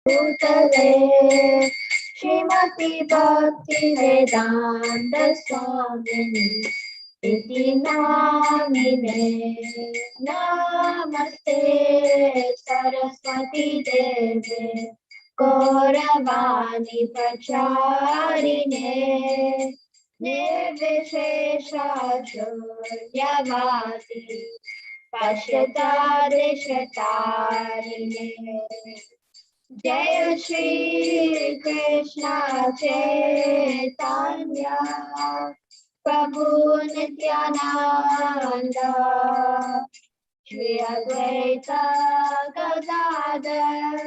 Bhutale Shrimati Bhakti Vedanta Swamini Iti Namine Namaste Saraswati Deve Gauravani Pacharine Nirvishesha Shunyavadi Pashyata Deshatarine Jaya Shri Krishna Chaitanya Prabhu Nityananda Shri Advaita Gadadhar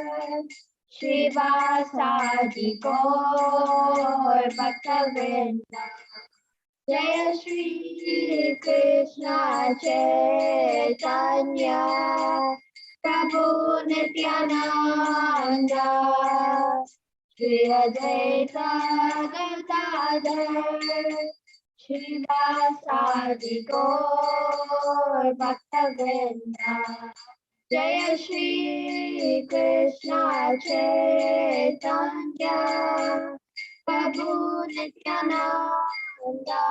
Srivasadi Gaur Bhaktavinda Jaya Shri Krishna Chaitanya Prabhu Nityananda Shri Advaita Gadadhar Srivasadi Gaur Bhaktavinda Jaya Shri Krishna Chaitanya Prabhu Nityananda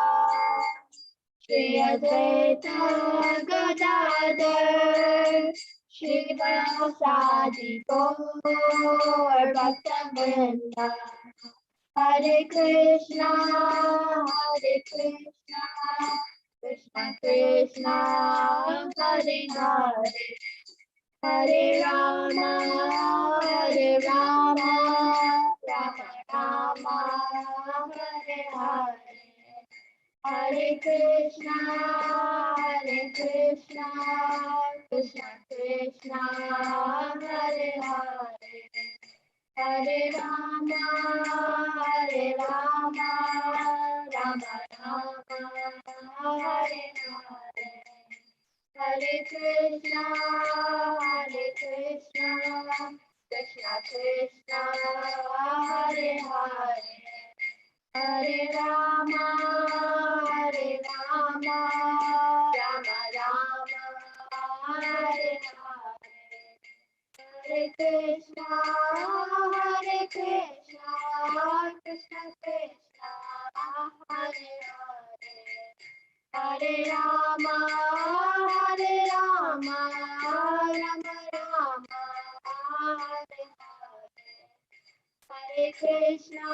Shri Advaita Gadadhar Srivasadi Gaur Bhaktavinda Hare Krishna, Krishna Krishna, Hare Hare, Hare Rama, Rama Rama, Hare Hare, Hare Krishna, Krishna Krishna, Hare Hare. Hare Rama, Rama Rama, Hare Hare. Hare Krishna, Krishna Krishna, Hare Hare. Hare Rama, Rama Rama, Hare Hare. Hare Krishna, Krishna Krishna, Hare Hare. Hare Rama, Rama Rama, Hare Hare. Hare Krishna,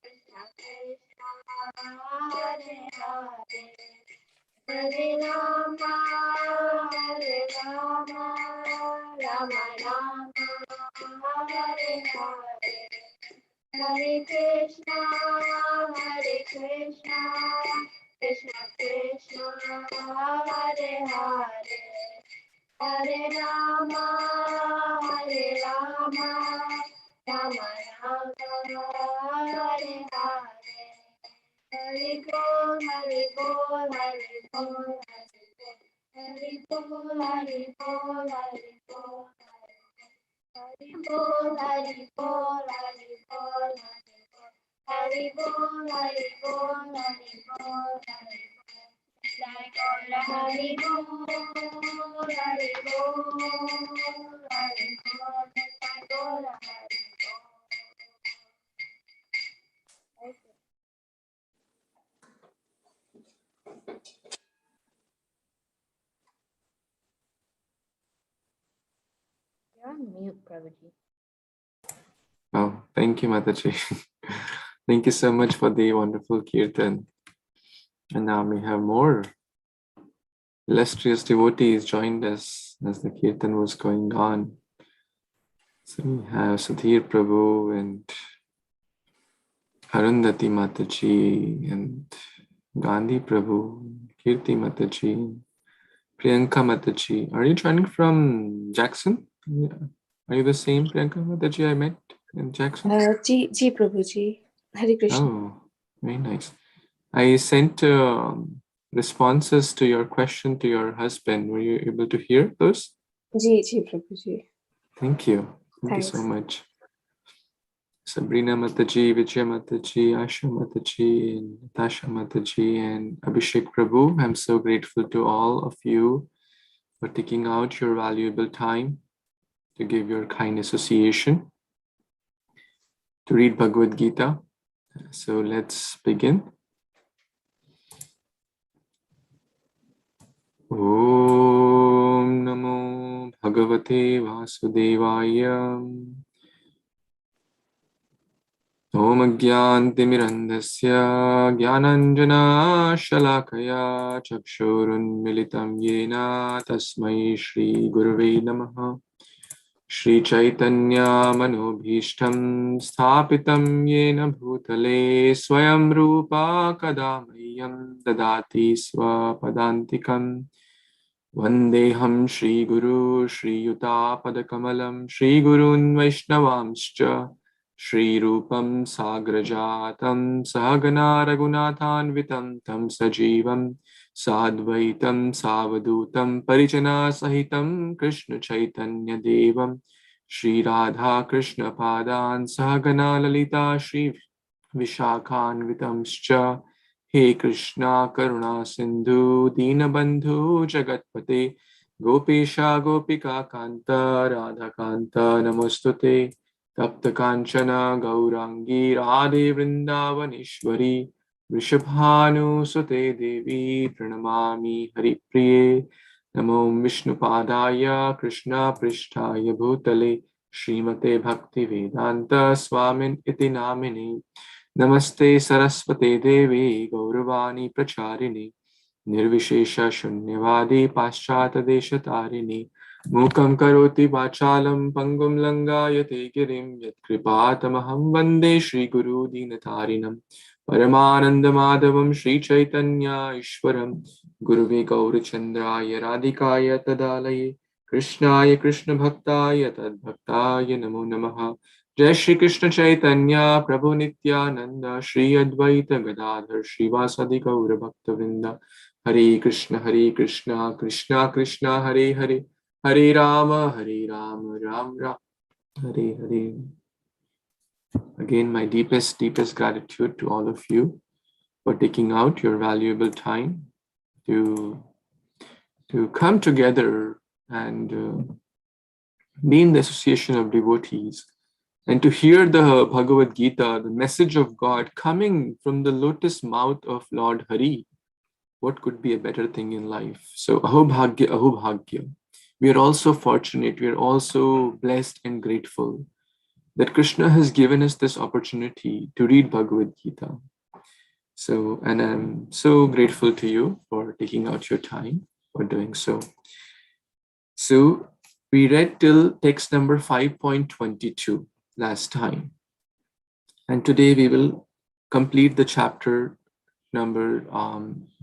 Krishna Krishna, Hare Hare. Hare Rama, Rama Rama, Hare Hare. Hare Krishna, Krishna Krishna, Hare Hare. Hare Rama, Rama Rama, Hare Hare. Hare Bol, Hare Bol, Hare Bol, Hare Bol, Hare Bol, Hare Bol, Hare Bol, Hare Bol, Hare Bol, Hare Bol, Hare Bol, Hare Bol, like all Hare Bol, Hare Bol, Hare Bol, like all Hare Bol. You're on mute, Prabhuji. Oh, thank you, Mataji. Thank you so much for the wonderful kirtan. And now we have more illustrious devotees joined us as the kirtan was going on. So we have Sudhir Prabhu and Arundhati Mataji and Gandhi Prabhu, Kirti Mataji, Priyanka Mataji. Are you joining from Jackson? Yeah. Are you the same Priyanka Mataji I met in Jackson? Ji Prabhuji. Hare Krishna. Oh, very nice. I sent responses to your question to your husband. Were you able to hear those? Ji Prabhuji. Thank you. Thank you so much. Sabrina Mataji, Vijay Mataji, Asha Mataji, and Natasha Mataji, and Abhishek Prabhu. I'm so grateful to all of you for taking out your valuable time to give your kind association to read Bhagavad Gita. So let's begin. Om Namo Bhagavate Vasudevaya. Om Agyantimirandasya Gyananjana Shalakaya Chakshurun Militam Yena Tasmai Shri Gurave Namaha. Shri Chaitanya Manobhishtam Sthapitam Yena Bhutale Swayam Rupa Kadamayam Dadati Swapadantikam Vandeham Shri Guru Shri Yuta Padakamalam Shri Gurun Vaishnavamscha Shri Rupam Sagrajatam Sahagana Raghunathanvitam Tam Sajivam Sadvaitam Savadutam Parijana Sahitam Krishna Chaitanya Devam Shri Radha Krishna Padan Sahagana Lalita Shri Vishakhanvitamscha He Krishna Karuna Sindhu Dinabandhu Jagatpate Gopesha Gopika Kanta Radha Kanta Namostute Tapta Kanchana Gaurangi Radhe Vrindavaneshwari Vrishabhanu Sute Devi Pranamami Hari Priye Namo Vishnupadaya Krishna Prishtaya Bhutale Srimate Bhakti Vedanta Swamin Iti Namini Namaste Saraswate Devi Gauravani Pracharini Nirvishesha Shunyavadi Paschata Deshatarini Mukam Karoti Vachalam Pangum Langayate Girim Yat Kripatamaham Vande Shri Guru Dinatarinam Paramananda Madhavam Shri Chaitanya Ishwaram Guruve Gaurachandraya Radhikaya Tadalaye Krishnaya Krishna Bhaktaya Tadbhaktaya Namo Namaha Jai Shri Krishna Chaitanya Prabhu Nityananda Shri Advaita Gadadhar Srivasadi Gaura Bhaktavinda Hare Krishna Krishna Krishna Hare Hare Hare Rama Ram Ram Hare Hare. Again, my deepest gratitude to all of you for taking out your valuable time to come together and be in the association of devotees and to hear the Bhagavad Gita, the message of God coming from the lotus mouth of Lord Hari. What could be a better thing in life? So, aho bhagya. We are also fortunate, we are also blessed and grateful that Krishna has given us this opportunity to read Bhagavad Gita. So, and I'm so grateful to you for taking out your time for doing so. So, we read till text number 5.22 last time. And today we will complete the chapter number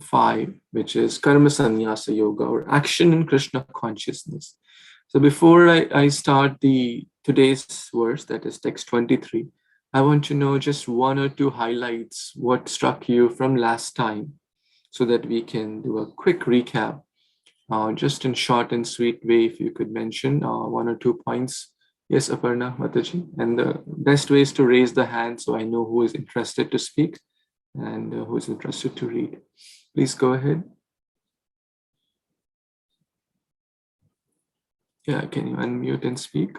5, which is Karma Sannyasa Yoga, or action in Krishna consciousness. So before I start today's verse, that is text 23, I want to know just one or two highlights, what struck you from last time, so that we can do a quick recap. Just in short and sweet way, if you could mention one or 2 points. Yes, Aparna Mataji. And the best way is to raise the hand so I know who is interested to speak and who is interested to read. Please go ahead. Yeah, can you unmute and speak?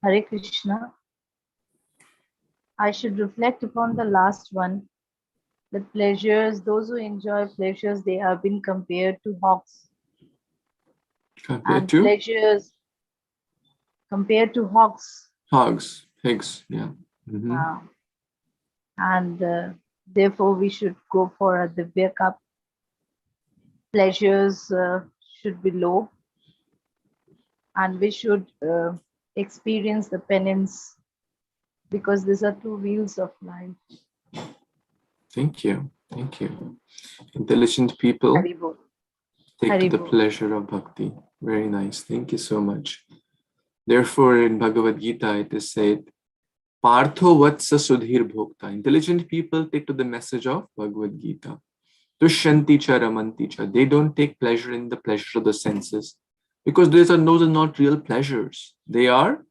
Hare Krishna. I should reflect upon the last one. The pleasures, those who enjoy pleasures, they have been compared to hawks. Compared to? Pleasures compared to hawks. Hogs, pigs, yeah. Mm-hmm. And therefore we should go for a Divya cup. Pleasures should be low, and we should experience the penance, because these are two wheels of life. Thank you. Intelligent people Haribol. take to the pleasure of bhakti. Very nice. Thank you so much. Therefore, in Bhagavad Gita, it is said, Partho vatsa sudhir bhokta. Intelligent people take to the message of Bhagavad Gita. Tushyanti cha ramanti cha. They don't take pleasure in the pleasure of the senses, because those are not real pleasures. They are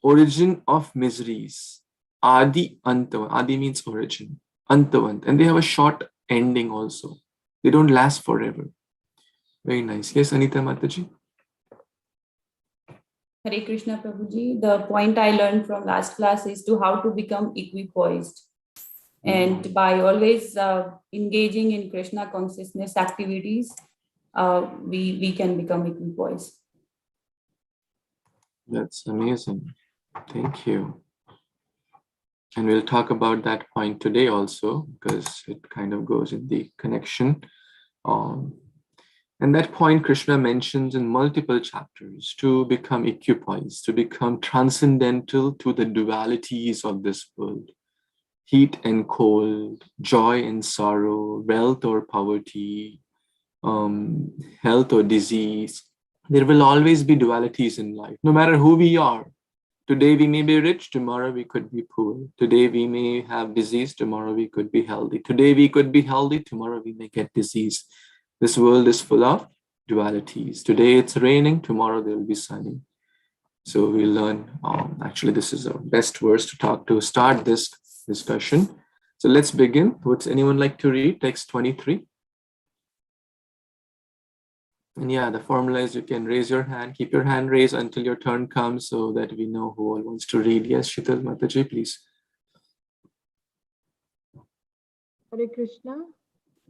origin of miseries. Adi antavant. Adi means origin. Antavant. And they have a short ending also. They don't last forever. Very nice. Yes, Anita Mataji. Hare Krishna Prabhuji. The point I learned from last class is to how to become equipoised. And by always engaging in Krishna consciousness activities, we can become equipoised. That's amazing. Thank you. And we'll talk about that point today also, because it kind of goes in the connection. And that point Krishna mentions in multiple chapters, to become equipoised, to become transcendental to the dualities of this world. Heat and cold, joy and sorrow, wealth or poverty, health or disease. There will always be dualities in life, no matter who we are. Today we may be rich, tomorrow we could be poor. Today we may have disease, tomorrow we could be healthy. Today we could be healthy, tomorrow we may get disease. This world is full of dualities. Today it's raining, tomorrow there will be sunny. So we learn, actually this is our best verse to start this discussion. So let's begin. Would anyone like to read text 23? And yeah, the formula is you can raise your hand, keep your hand raised until your turn comes so that we know who all wants to read. Yes, Shital Mataji, please. Hare Krishna,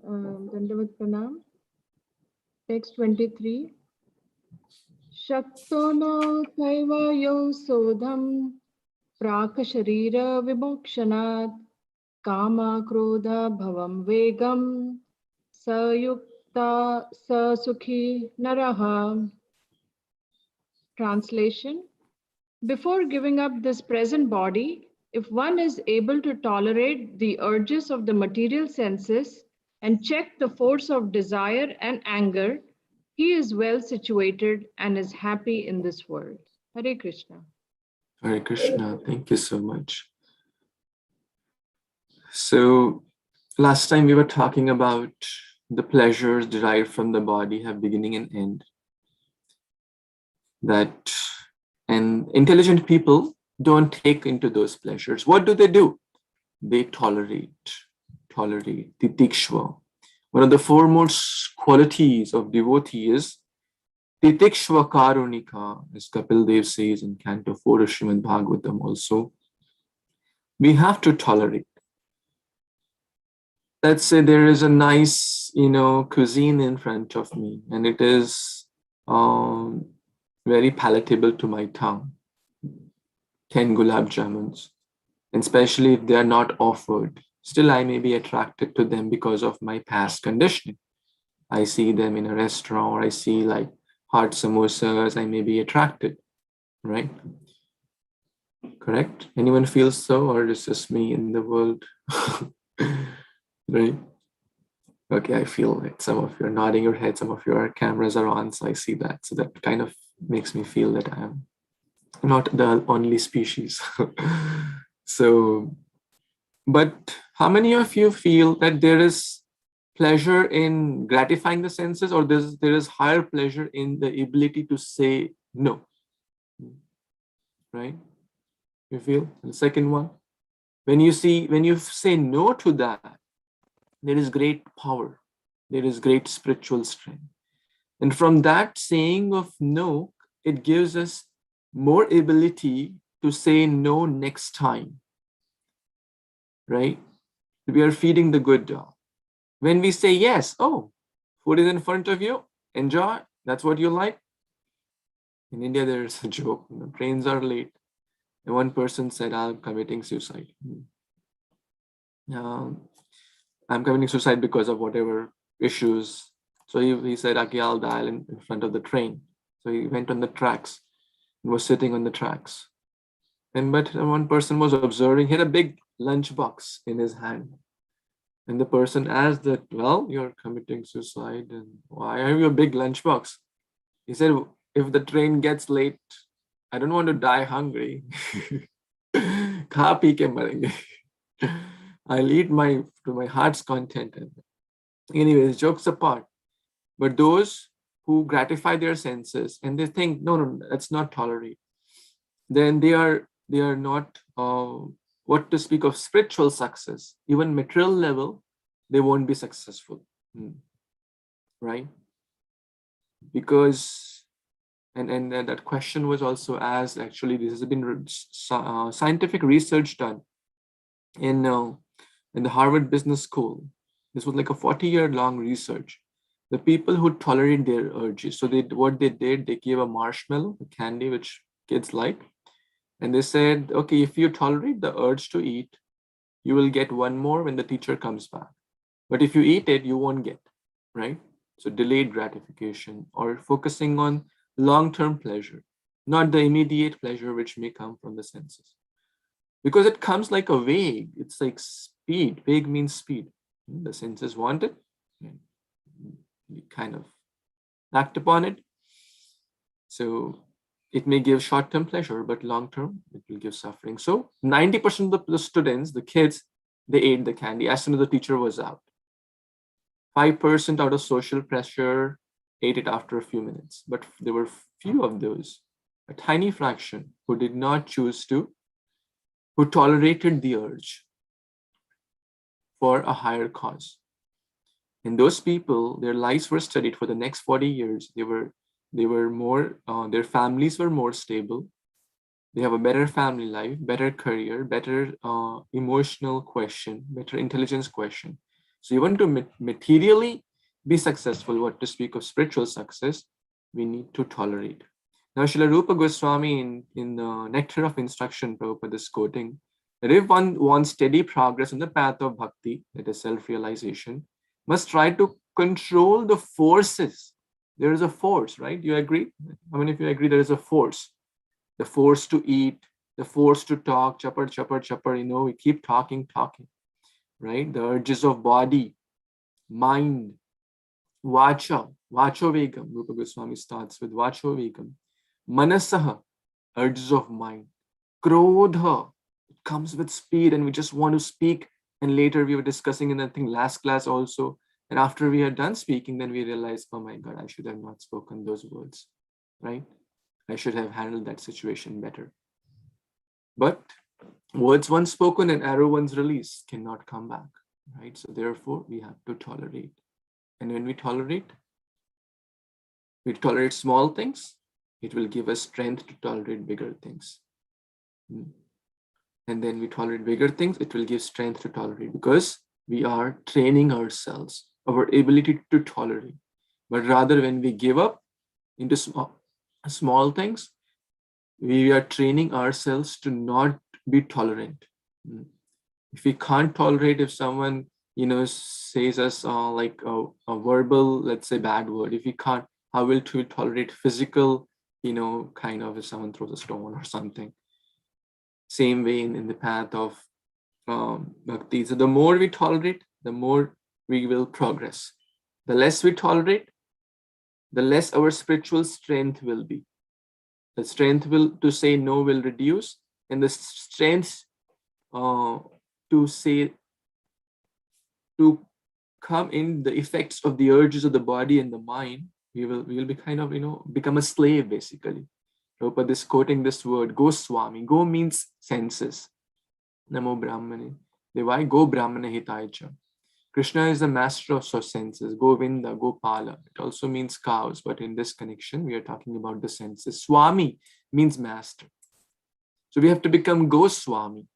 Dandavat Pranam. Text 23. Shakto no kaiva yo sodham praka sharira vimokshanat kama krodha bhavam vegam sayukta sasukhi naraha. Translation. Before giving up this present body, if one is able to tolerate the urges of the material senses and check the force of desire and anger, he is well situated and is happy in this world. Hare Krishna. Hare Krishna, thank you so much. So last time we were talking about the pleasures derived from the body have beginning and end. And intelligent people don't take into those pleasures. What do? They tolerate, titikshva. One of the foremost qualities of devotee is titikshva karunika, as Kapil Dev says in Canto 4 of Srimad Bhagavatam also. We have to tolerate. Let's say there is a nice, cuisine in front of me, and it is very palatable to my tongue. 10 gulab jamuns, and especially if they are not offered, still I may be attracted to them because of my past conditioning. I see them in a restaurant, or I see like hot samosas, I may be attracted, right? Correct? Anyone feels so, or is this me in the world? Right? Okay, I feel it. Some of you are nodding your head, some of your cameras are on, so I see that. So that kind of makes me feel that I am not the only species. So, but how many of you feel that there is pleasure in gratifying the senses, or there is higher pleasure in the ability to say no? Right? You feel? And the second one, when you say no to that, there is great power, there is great spiritual strength. And from that saying of no, it gives us more ability to say no next time, right? We are feeding the good dog. When we say yes, oh, food is in front of you, enjoy, that's what you like. In India, there is a joke, trains are late. And one person said, I'm committing suicide. I'm committing suicide because of whatever issues. So he said, okay, I'll die in front of the train. So he went on the tracks and was sitting on the tracks. But one person was observing, he had a big lunchbox in his hand. And the person asked that, well, you're committing suicide, and why have you a big lunchbox? He said, if the train gets late, I don't want to die hungry. Kha pee ke marenge. I'll eat to my heart's content. Anyways, jokes apart. But those who gratify their senses and they think, no, that's not tolerate, then they are not, what to speak of spiritual success. Even material level, they won't be successful. Right? because, and that question was also asked, actually, this has been scientific research done in the Harvard Business School. This was like a 40-year-long research. The people who tolerate their urges, so what they did, they gave a marshmallow, a candy which kids like, and they said, okay, if you tolerate the urge to eat, you will get one more when the teacher comes back. But if you eat it, you won't get, right? So delayed gratification, or focusing on long-term pleasure, not the immediate pleasure which may come from the senses. Because it comes like a wave. It's like speed. Wave means speed. The senses want it, and we kind of act upon it. So it may give short-term pleasure, but long-term, it will give suffering. So 90% of the students, the kids, they ate the candy as soon as the teacher was out. 5% out of social pressure ate it after a few minutes. But there were few of those, a tiny fraction, who did not choose to, who tolerated the urge for a higher cause. And those people, their lives were studied for the next 40 years. They were more, their families were more stable. They have a better family life, better career, better emotional quotient, better intelligence quotient. So you want to materially be successful, what to speak of spiritual success, we need to tolerate. Now, Srila Rupa Goswami in the Nectar of Instruction, Prabhupada is quoting, that if one wants steady progress in the path of bhakti, that is self-realization, must try to control the forces. There is a force, right? You agree? How many of you agree there is a force? The force to eat, the force to talk, chapar, chapar, chapar, we keep talking, right? The urges of body, mind, vacha, vachovegam. Rupa Goswami starts with vachovegam. Manasaha, urges of mind. Krodha, it comes with speed and we just want to speak. And later we were discussing in, I think, last class also. And after we had done speaking, then we realized, oh my God, I should have not spoken those words, right? I should have handled that situation better. But words once spoken and arrow once released cannot come back, right? So therefore, we have to tolerate. And when we tolerate small things, it will give us strength to tolerate bigger things. And then we tolerate bigger things, it will give strength to tolerate, because we are training ourselves, our ability to tolerate. But rather, when we give up into small things, we are training ourselves to not be tolerant. If we can't tolerate, if someone says us like a verbal, let's say, bad word, if we can't, how will we tolerate physical, kind of, if someone throws a stone or something? Same way in the path of bhakti. So the more we tolerate, the more we will progress. The less we tolerate, the less our spiritual strength will be. The strength to say no will reduce, and the strength to come in the effects of the urges of the body and the mind, we will be kind of, become a slave, basically. Prabhupada is quoting this word, Goswami. Go means senses. Namo Brahmane. Devai Go Brahmana Hitaicha. Krishna is the master of senses. Govinda, Gopala. It also means cows, but in this connection, we are talking about the senses. Swami means master. So we have to become Goswami.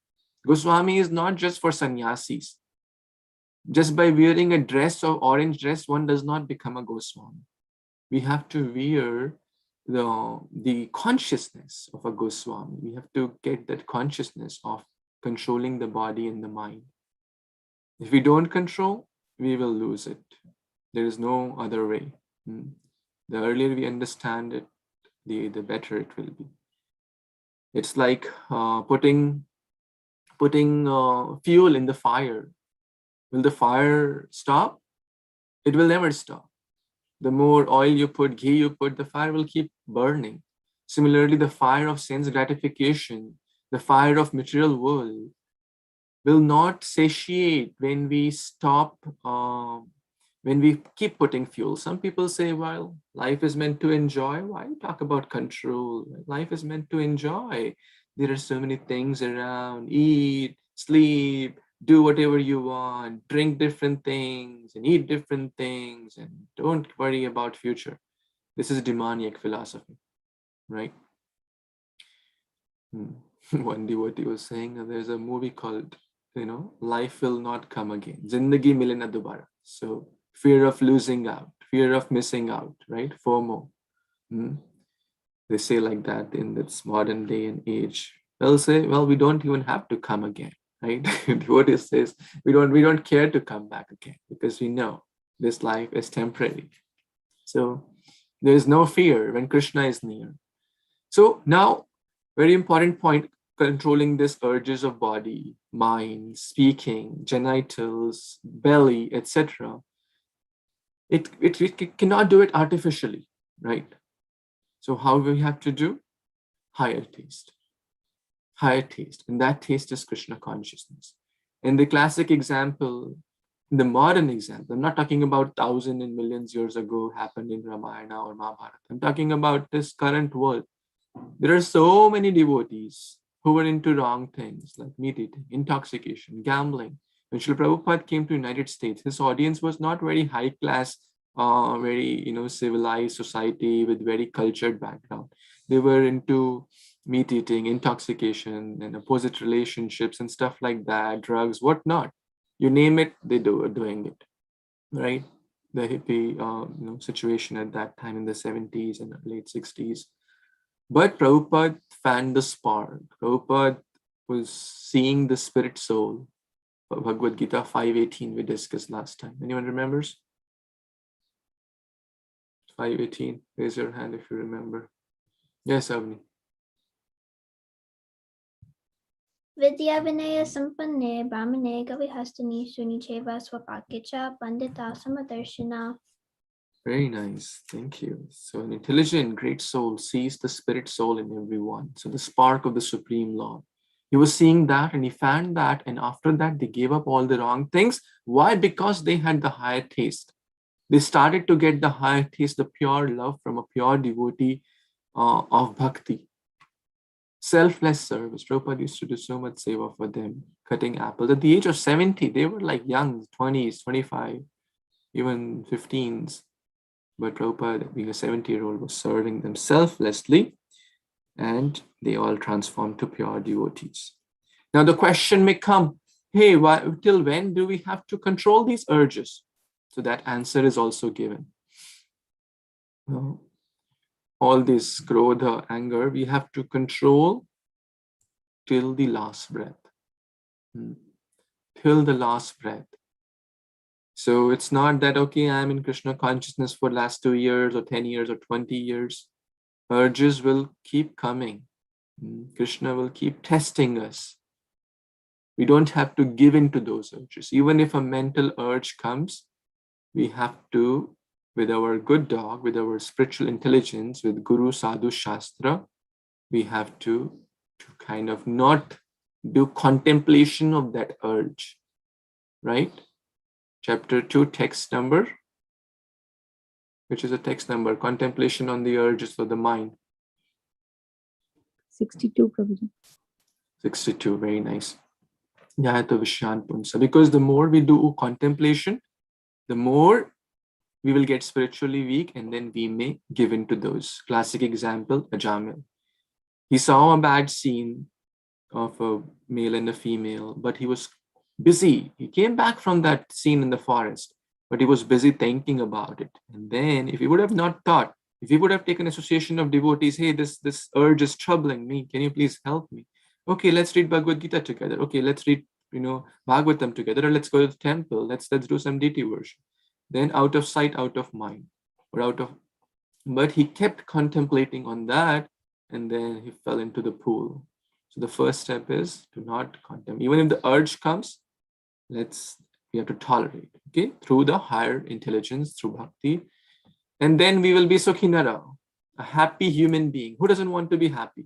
Goswami is not just for sannyasis. Just by wearing a dress or orange dress, one does not become a Goswami. We have to wear the consciousness of a Goswami. We have to get that consciousness of controlling the body and the mind. If we don't control, we will lose it. There is no other way. The earlier we understand it, the better it will be. It's like putting fuel in the fire. Will the fire stop? It will never stop. The more oil you put, ghee you put, the fire will keep burning. Similarly, the fire of sense gratification, the fire of material world, will not satiate when we stop, when we keep putting fuel. Some people say, well, life is meant to enjoy. Why talk about control? Life is meant to enjoy. There are so many things around. Eat, sleep, do whatever you want, drink different things and eat different things, and don't worry about future. This is demoniac philosophy, right? One devotee was saying that there's a movie called, Life Will Not Come Again. Zindagi Mile Na Dobara. So fear of losing out, fear of missing out, right? FOMO. They say like that in this modern day and age. They'll say, well, we don't even have to come again, right? Devotee says, we don't care to come back again because we know this life is temporary. So there is no fear when Krishna is near. So now, very important point, controlling these urges of body, mind, speaking, genitals, belly, etc. It cannot do it artificially, right? So how we have to do? Higher taste. Higher taste. And that taste is Krishna consciousness. And the classic example, the modern example, I'm not talking about thousands and millions years ago happened in Ramayana or Mahabharata. I'm talking about this current world. There are so many devotees who were into wrong things like meat eating, intoxication, gambling. When Srila Prabhupada came to United States, his audience was not very high class, very civilized society with very cultured background. They were into meat eating, intoxication, and opposite relationships and stuff like that, drugs, whatnot. You name it, they were doing it, right? The hippie situation at that time in the 70s and late 60s. But Prabhupada fanned the spark. Prabhupada was seeing the spirit soul. Bhagavad Gita 5:18 we discussed last time. Anyone remembers? 5:18. Raise your hand if you remember. Yes, Avni. Vidya Vinaya Sampanne Brahmane Gavihastani Sunicheva Swapakicha Pandita Samadarshina. Very nice. Thank you. So an intelligent, great soul sees the spirit soul in everyone. So the spark of the Supreme Lord. He was seeing that and he found that. And after that, they gave up all the wrong things. Why? Because they had the higher taste. They started to get the higher taste, the pure love from a pure devotee of Bhakti. Selfless service. Prabhupada used to do so much seva for them, cutting apples. At the age of 70, they were like young, 20s, 25, even 15s. But Prabhupada, being a 70-year-old, was serving them selflessly, and they all transformed to pure devotees. Now the question may come, hey, till when do we have to control these urges? So that answer is also given. All this krodha, anger, we have to control till the last breath. Till the last breath. So it's not that, okay, I'm in Krishna consciousness for last 2 years or 10 years or 20 years. Urges will keep coming. Krishna will keep testing us. We don't have to give in to those urges. Even if a mental urge comes, we have to, with our good dog, with our spiritual intelligence, with Guru, Sadhu, Shastra, we have to kind of not do contemplation of that urge, right? Chapter 2, text number, which is a text number, contemplation on the urges of the mind. 62, Prabhuji. 62, very nice. Jayata Vishyan Punsa. Because the more we do contemplation, the more we will get spiritually weak and then we may give in to those. Classic example, Ajamil. He saw a bad scene of a male and a female, but he was busy. He came back from that scene in the forest, but he was busy thinking about it. And then if he would have not thought, if he would have taken association of devotees, hey, this urge is troubling me. Can you please help me? Okay, let's read Bhagavad Gita together. Okay, let's read, Bhagavatam together, or let's go to the temple. Let's do some deity worship. Then out of sight, out of mind, but he kept contemplating on that, and then he fell into the pool. So the first step is to not contemplate. Even if the urge comes, we have to tolerate, okay, through the higher intelligence, through bhakti. And then we will be Sukhinara, a happy human being. Who doesn't want to be happy?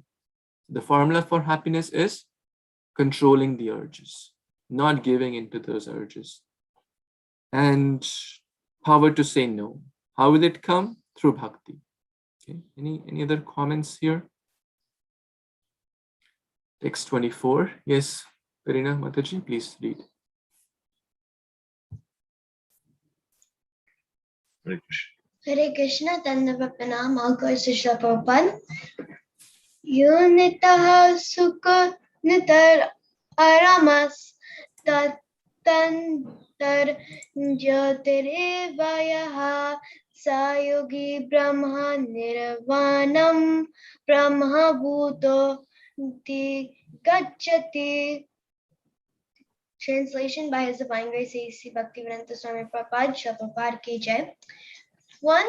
The formula for happiness is controlling the urges, not giving into those urges. And power to say no. How will it come? Through bhakti. Okay. Any other comments here? Text 24. Yes, Karina Mataji, please read. Hare Krishna. Hare Krishna, Dandava Pranam, all goes to Srila Prabhupada. Yunitah Sukha Nitar Aramas Tatantar Jyotirevayaha Sayogi Brahma Nirvanam Brahma Bhuto Ti Gacchati. Translation by His Divine Grace A.C. Bhaktivedanta Swami Prabhupada, Srila Prabhupada Ki Jai. One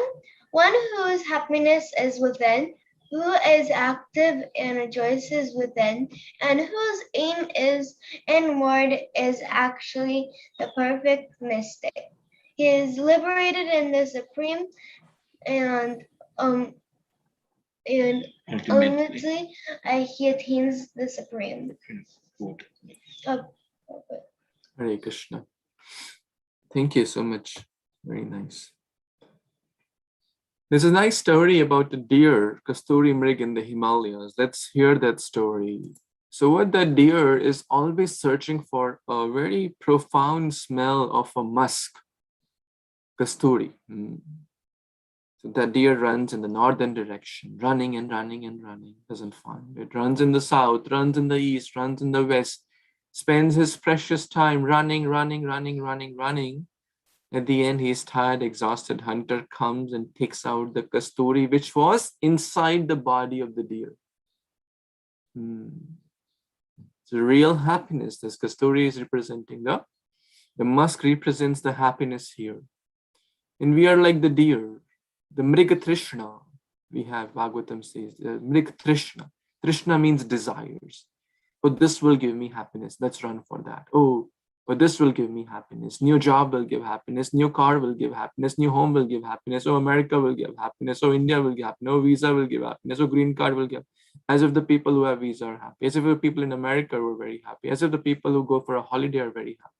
whose happiness is within, who is active and rejoices within, and whose aim is inward, is actually the perfect mystic. He is liberated in the supreme and ultimately he attains the supreme. Hare Krishna. Thank you so much. Very nice. There's a nice story about the deer, Kasturi Mrig in the Himalayas. Let's hear that story. So what the deer is always searching for a very profound smell of a musk, Kasturi. So that deer runs in the northern direction, running and running and running, doesn't find it. Runs in the south, runs in the east, runs in the west, spends his precious time running. At the end, he is tired, exhausted. Hunter comes and takes out the kasturi, which was inside the body of the deer. So real happiness, this kasturi is representing the musk represents the happiness here. And we are like the deer, the mriga trishna. We have, Bhagavatam says, the mriga trishna. Trishna means desires. But this will give me happiness. Let's run for that. Oh, but this will give me happiness. New job will give happiness. New car will give happiness. New home will give happiness. Oh, America will give happiness. Oh, India will give happiness. Oh, visa will give happiness. Oh, green card will give. As if the people who have visa are happy. As if the people in America were very happy. As if the people who go for a holiday are very happy.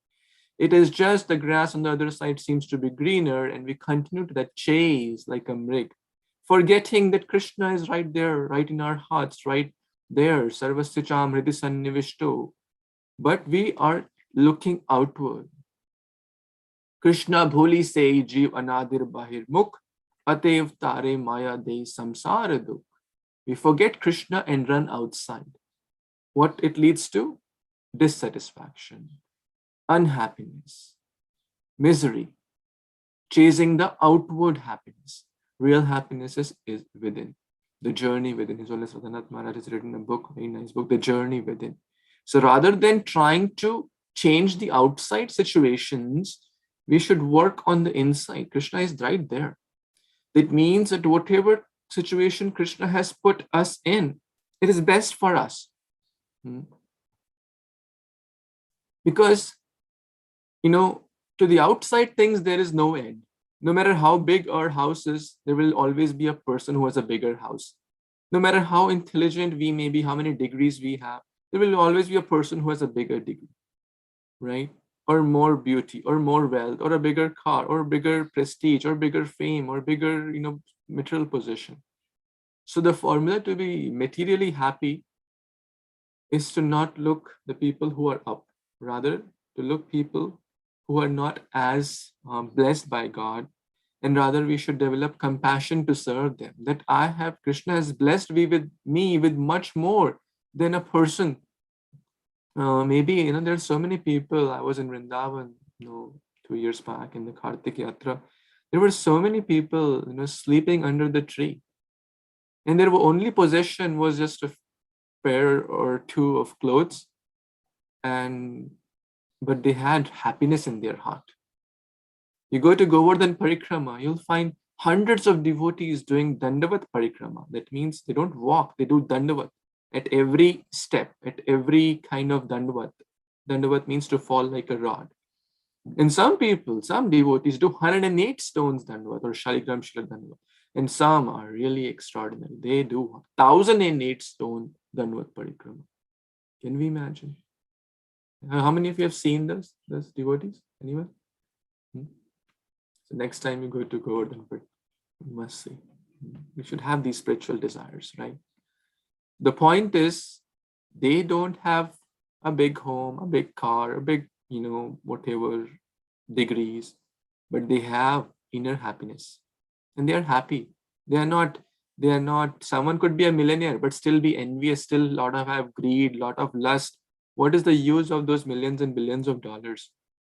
It is just the grass on the other side seems to be greener, and we continue to that chase like a mrig, forgetting that Krishna is right there, right in our hearts, right there. Sarvasya Hridi Sannivishto. But we are looking outward. Krishna bholi se jeev anadir bahir mukh, atev tare maya de samsara dukh. We forget Krishna and run outside. What it leads to? Dissatisfaction, unhappiness, misery, chasing the outward happiness. Real happiness is within. The journey within. His Holiness Vadanath Maharaj has written a book, a very nice book, The Journey Within. So rather than trying to change the outside situations, we should work on the inside. Krishna is right there. That means that whatever situation Krishna has put us in, it is best for us. Because, to the outside things, there is no end. No matter how big our house is, there will always be a person who has a bigger house. No matter how intelligent we may be, how many degrees we have, there will always be a person who has a bigger degree, right? Or more beauty, or more wealth, or a bigger car, or bigger prestige, or bigger fame, or bigger, material position. So the formula to be materially happy is to not look the people who are up, rather to look people who are not as blessed by God, and rather we should develop compassion to serve them. That Krishna has blessed me with much more than a person. Maybe, there's so many people. I was in Vrindavan, 2 years back in the Kartik Yatra. There were so many people, sleeping under the tree. And their only possession was just a pair or two of clothes. But they had happiness in their heart. You go to Govardhan Parikrama, you'll find hundreds of devotees doing Dandavat Parikrama. That means they don't walk, they do Dandavat. At every step, at every kind of Dandavat. Dandavat means to fall like a rod. And some devotees do 108 stones Dandavat or Shaligram Shila Dandavat. And some are really extraordinary. They do 1008 stone Dandavat Parikrama. Can we imagine? How many of you have seen those devotees? Anyone? So next time you go to Govardhan, you must see. We should have these spiritual desires, right? The point is, they don't have a big home, a big car, a big, whatever degrees, but they have inner happiness. and they are happy. They are not, someone could be a millionaire, but still be envious, still have greed, lot of lust. What is the use of those millions and billions of dollars?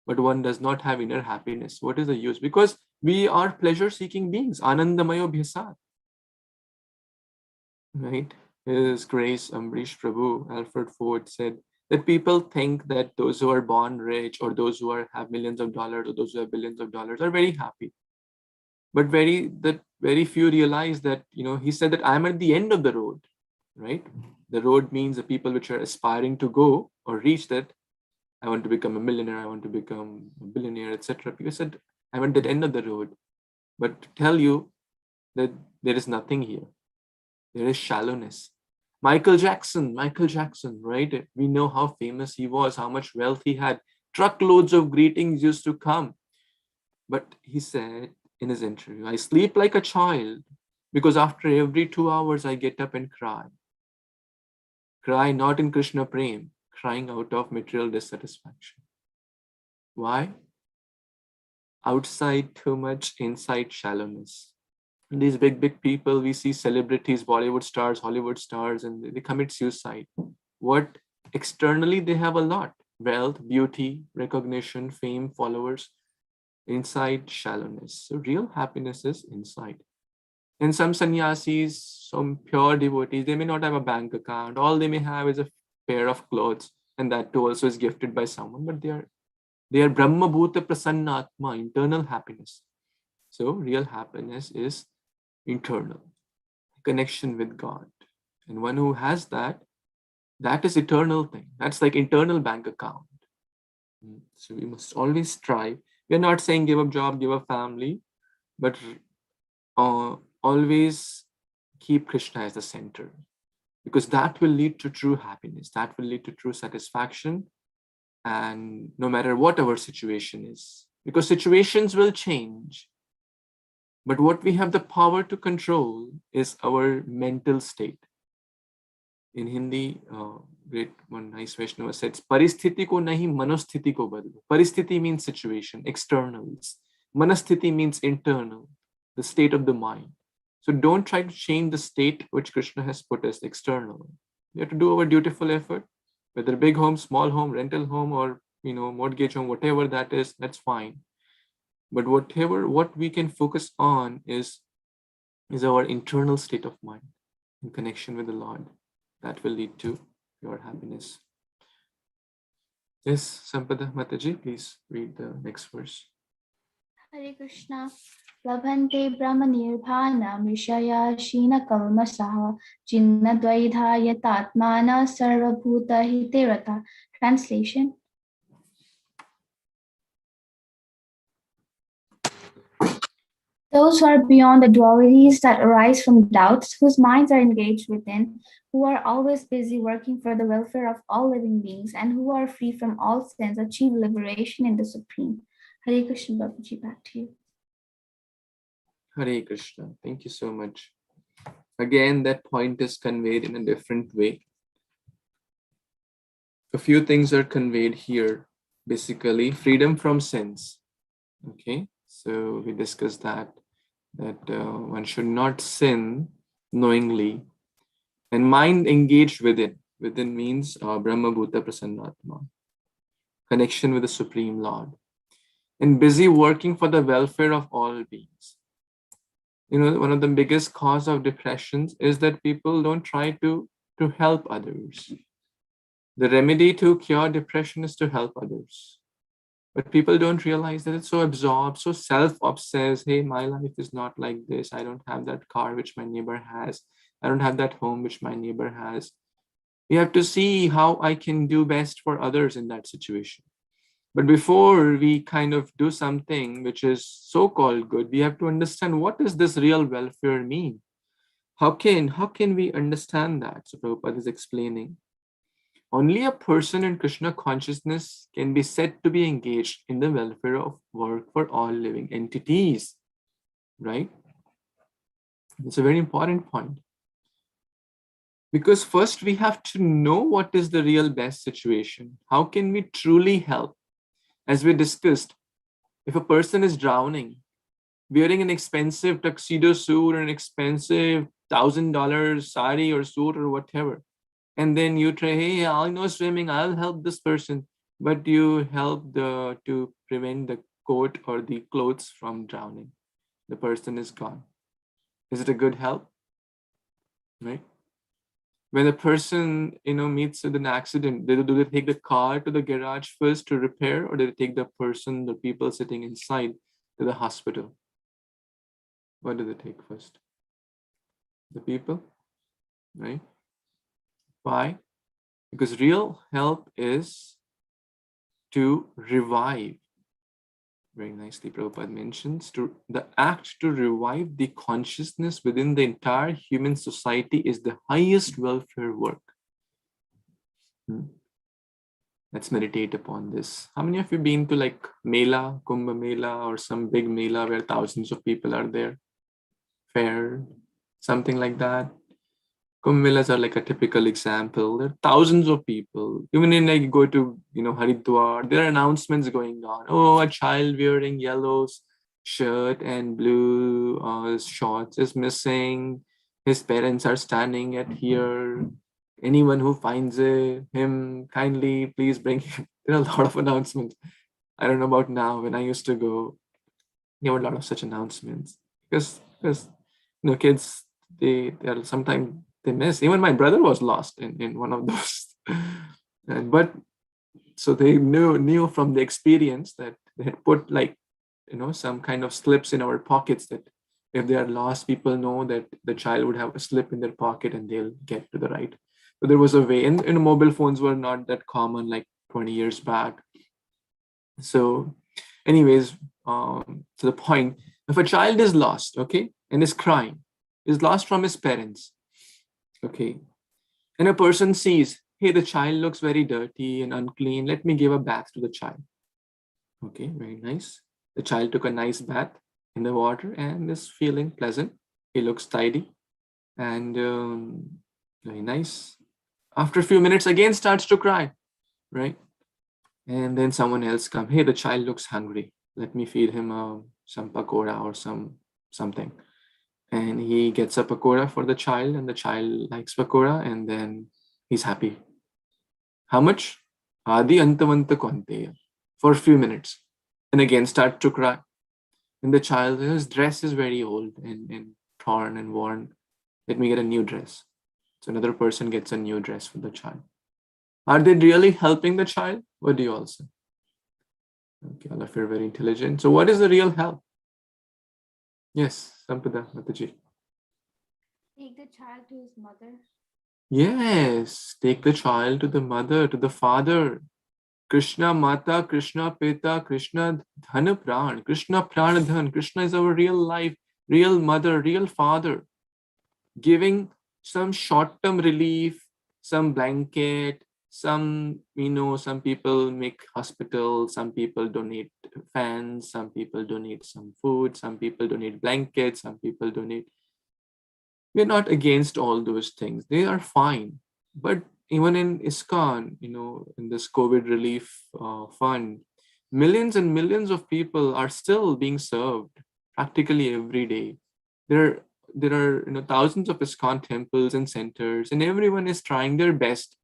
But one does not have inner happiness. What is the use? Because we are pleasure-seeking beings. Anandamayo bhyasat. Right? His Grace Amrish Prabhu, Alfred Ford said that people think that those who are born rich or those who have millions of dollars or those who have billions of dollars are very happy. But very few realize that, he said that I'm at the end of the road, right? The road means the people which are aspiring to go or reach that. I want to become a millionaire, I want to become a billionaire, etc. People said, I'm at the end of the road. But to tell you that there is nothing here. There is shallowness. Michael Jackson, right? We know how famous he was, how much wealth he had. Truckloads of greetings used to come. But he said in his interview, I sleep like a child because after every 2 hours, I get up and cry. Cry not in Krishna Prem, crying out of material dissatisfaction. Why? Outside too much, inside shallowness. And these big people, we see celebrities, Bollywood stars, Hollywood stars, and they commit suicide. What? Externally, they have a lot. Wealth, beauty, recognition, fame, followers. Inside, shallowness. So real happiness is inside. And some sannyasis, some pure devotees, they may not have a bank account. All they may have is a pair of clothes, and that too also is gifted by someone, but they are Brahma Bhuta Prasanna Atma, internal happiness. So real happiness is internal, connection with God. And one who has that is eternal thing. That's like internal bank account. So we must always strive. We're not saying give up job, give up family, but always keep Krishna as the center, because that will lead to true happiness. That will lead to true satisfaction. And no matter what our situation is, because situations will change, but what we have the power to control is our mental state. In Hindi, great one nice Vaishnava says, "Paristhiti ko nahi, manosthiti ko badlo." Paristhiti means situation, externals. Manasthiti means internal, the state of the mind. So don't try to change the state which Krishna has put as external. We have to do our dutiful effort, whether big home, small home, rental home, or mortgage home, whatever that is, that's fine. But what we can focus on is our internal state of mind in connection with the Lord. That will lead to your happiness. Yes, Sampada Mataji, please read the next verse. Hare Krishna. Labhante brahmanirbhana mrishaya shina kalmasaha jinna dvaidhaya tatmana sarvabhuta hiterata. Translation. Those who are beyond the dualities that arise from doubts, whose minds are engaged within, who are always busy working for the welfare of all living beings, and who are free from all sins, achieve liberation in the Supreme. Hare Krishna, Babaji, back to you. Hare Krishna. Thank you so much. Again, that point is conveyed in a different way. A few things are conveyed here. Basically, freedom from sins. Okay, so we discussed that one should not sin knowingly, and mind engaged within. Within means Brahma Bhuta Prasannatma, connection with the Supreme Lord, and busy working for the welfare of all beings. One of the biggest cause of depressions is that people don't try to help others. The remedy to cure depression is to help others. But people don't realize that it's so absorbed, so self-obsessed. Hey, my life is not like this. I don't have that car which my neighbor has. I don't have that home which my neighbor has. We have to see how I can do best for others in that situation. But before we kind of do something which is so-called good, we have to understand, what does this real welfare mean? How can we understand that? So Prabhupada is explaining. Only a person in Krishna consciousness can be said to be engaged in the welfare of work for all living entities, right? It's a very important point. Because first we have to know what is the real best situation. How can we truly help? As we discussed, if a person is drowning, wearing an expensive tuxedo suit or an expensive $1,000 sari or suit or whatever. And then you try, hey, I know swimming, I'll help this person. But you help to prevent the coat or the clothes from drowning. The person is gone. Is it a good help? Right? When a person, meets with an accident, do they take the car to the garage first to repair, or do they take the person, the people sitting inside, to the hospital? What do they take first? The people, right? Why? Because real help is to revive. Very nicely, Prabhupada mentions, the act to revive the consciousness within the entire human society is the highest welfare work. Let's meditate upon this. How many of you been to like Mela, Kumbh Mela, or some big Mela where thousands of people are there? Fair, something like that. Kumbh Melas are like a typical example. There are thousands of people. Even in like go to Haridwar, there are announcements going on. Oh, a child wearing yellow shirt and blue shorts is missing. His parents are standing at here. Anyone who finds him, kindly please bring him. There are a lot of announcements. I don't know about now. When I used to go, there were a lot of such announcements because kids they are sometimes they miss. Even my brother was lost in one of those. But so they knew from the experience that they had put like some kind of slips in our pockets, that if they are lost, people know that the child would have a slip in their pocket and they'll get to the right. So there was a way, and mobile phones were not that common like 20 years back. So anyways, to the point, if a child is lost, okay, and is crying, is lost from his parents, okay, and a person sees, hey, the child looks very dirty and unclean, let me give a bath to the child. Okay, very nice. The child took a nice bath in the water and is feeling pleasant. He looks tidy and very nice. After a few minutes, again starts to cry, right? And then someone else comes, hey, the child looks hungry, let me feed him some pakora or something. And he gets a pakora for the child, and the child likes pakora, and then he's happy. How much? Adi antavanta konteya, for a few minutes, and again start to cry. And the child, his dress is very old and torn and worn. Let me get a new dress. So another person gets a new dress for the child. Are they really helping the child? What do you all say? Okay, all of you are very intelligent. So what is the real help? Yes, Sampada Mataji. Take the child to his mother. Yes, take the child to the mother, to the father. Krishna Mata, Krishna Pita, Krishna Dhana Pran, Krishna Pranadhan. Krishna is our real life, real mother, real father. Giving some short-term relief, some blanket, some people make hospitals, some people donate fans, some people donate some food, some people donate blankets, some people donate. We're not against all those things. They are fine. But even in ISKCON, in this COVID relief fund, millions and millions of people are still being served practically every day. There are thousands of ISKCON temples and centers, and everyone is trying their best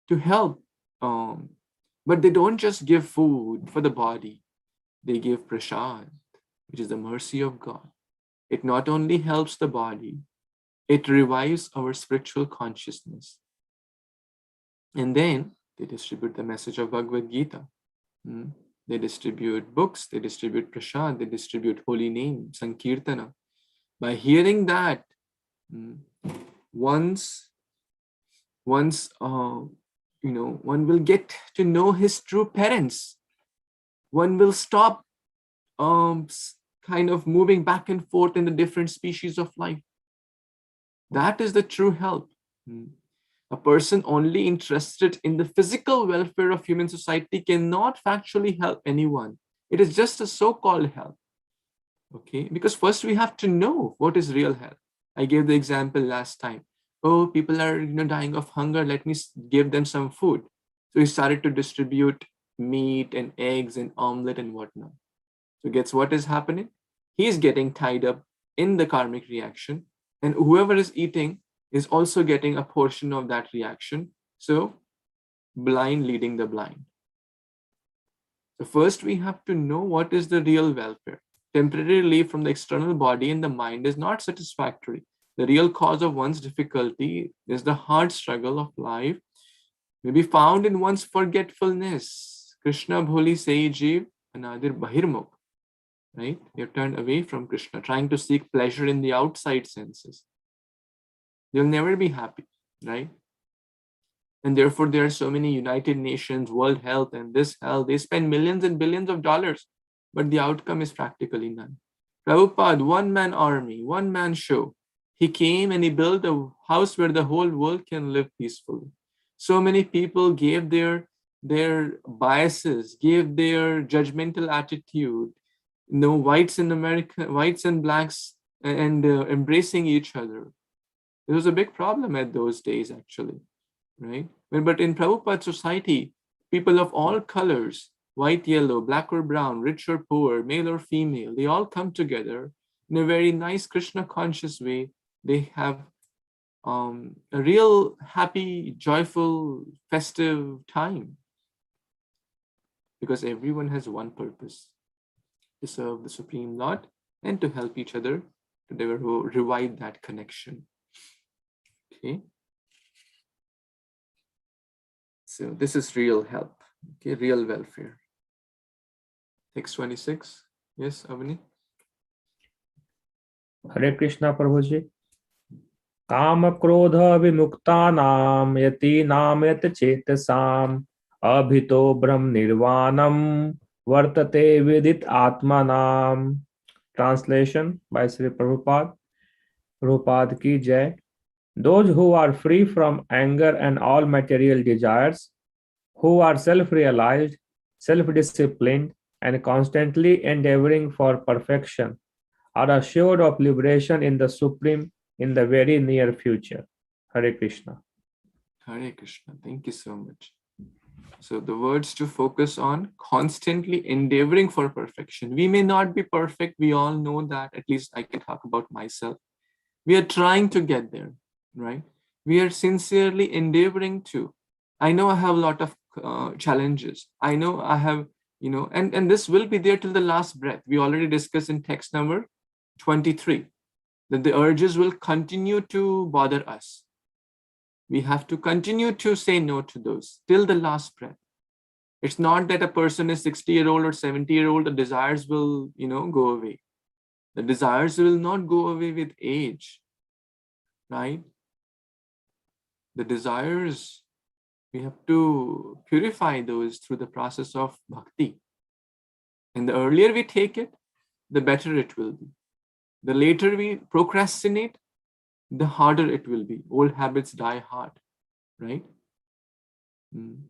to help. But they don't just give food for the body. They give prasad, which is the mercy of God. It not only helps the body, it revives our spiritual consciousness. And then they distribute the message of Bhagavad Gita. They distribute books, they distribute prasad, they distribute holy name, Sankirtana. By hearing that, once one will get to know his true parents. One will stop kind of moving back and forth in the different species of life. That is the true help. A person only interested in the physical welfare of human society cannot factually help anyone. It is just a so-called help. Okay, because first we have to know what is real help. I gave the example last time. Oh, people are dying of hunger. Let me give them some food. So he started to distribute meat and eggs and omelet and whatnot. So guess what is happening? he's getting tied up in the karmic reaction, and whoever is eating is also getting a portion of that reaction. So blind leading the blind. So first we have to know what is the real welfare. Temporary relief from the external body and the mind is not satisfactory. The real cause of one's difficulty is the hard struggle of life, may be found in one's forgetfulness. Krishna bholi sei jeev anadir bahirmukh. Right? You're turned away from Krishna, trying to seek pleasure in the outside senses. You'll never be happy, right? And therefore, there are so many United Nations, World Health, and this health. They spend millions and billions of dollars, but the outcome is practically none. Prabhupada, one-man army, one-man show. He came and he built a house where the whole world can live peacefully. So many people gave their biases, gave their judgmental attitude. Whites in America, whites and blacks, and embracing each other. It was a big problem at those days, actually, right? But in Prabhupada society, people of all colors, white, yellow, black or brown, rich or poor, male or female, they all come together in a very nice Krishna conscious way. They have a real happy, joyful, festive time because everyone has one purpose: to serve the Supreme Lord and to help each other to revive that connection. Okay. So this is real help, okay, real welfare. Text 26. Yes, Avani. Hare Krishna Prabhuji. काम क्रोध विमुक्तानाम यतीनाम यत चेतसाम अभितो ब्रह्म निर्वाणम वर्तते विदित आत्मानाम. Translation by Sri Prabhupada. Prabhupada ki jai. Those who are free from anger and all material desires, who are self-realized, self-disciplined, and constantly endeavoring for perfection, are assured of liberation in the Supreme in the very near future. Hare Krishna. Hare Krishna. Thank you so much. So the words to focus on: constantly endeavoring for perfection. We may not be perfect. We all know that. At least I can talk about myself. We are trying to get there, right? We are sincerely endeavoring to. I know I have a lot of challenges. I know I have, and this will be there till the last breath. We already discussed in text number 23 that the urges will continue to bother us. We have to continue to say no to those till the last breath. It's not that a person is 60-year-old or 70-year-old, the desires will, go away. The desires will not go away with age, right? The desires, we have to purify those through the process of bhakti. And the earlier we take it, the better it will be. The later we procrastinate, the harder it will be. Old habits die hard, right? And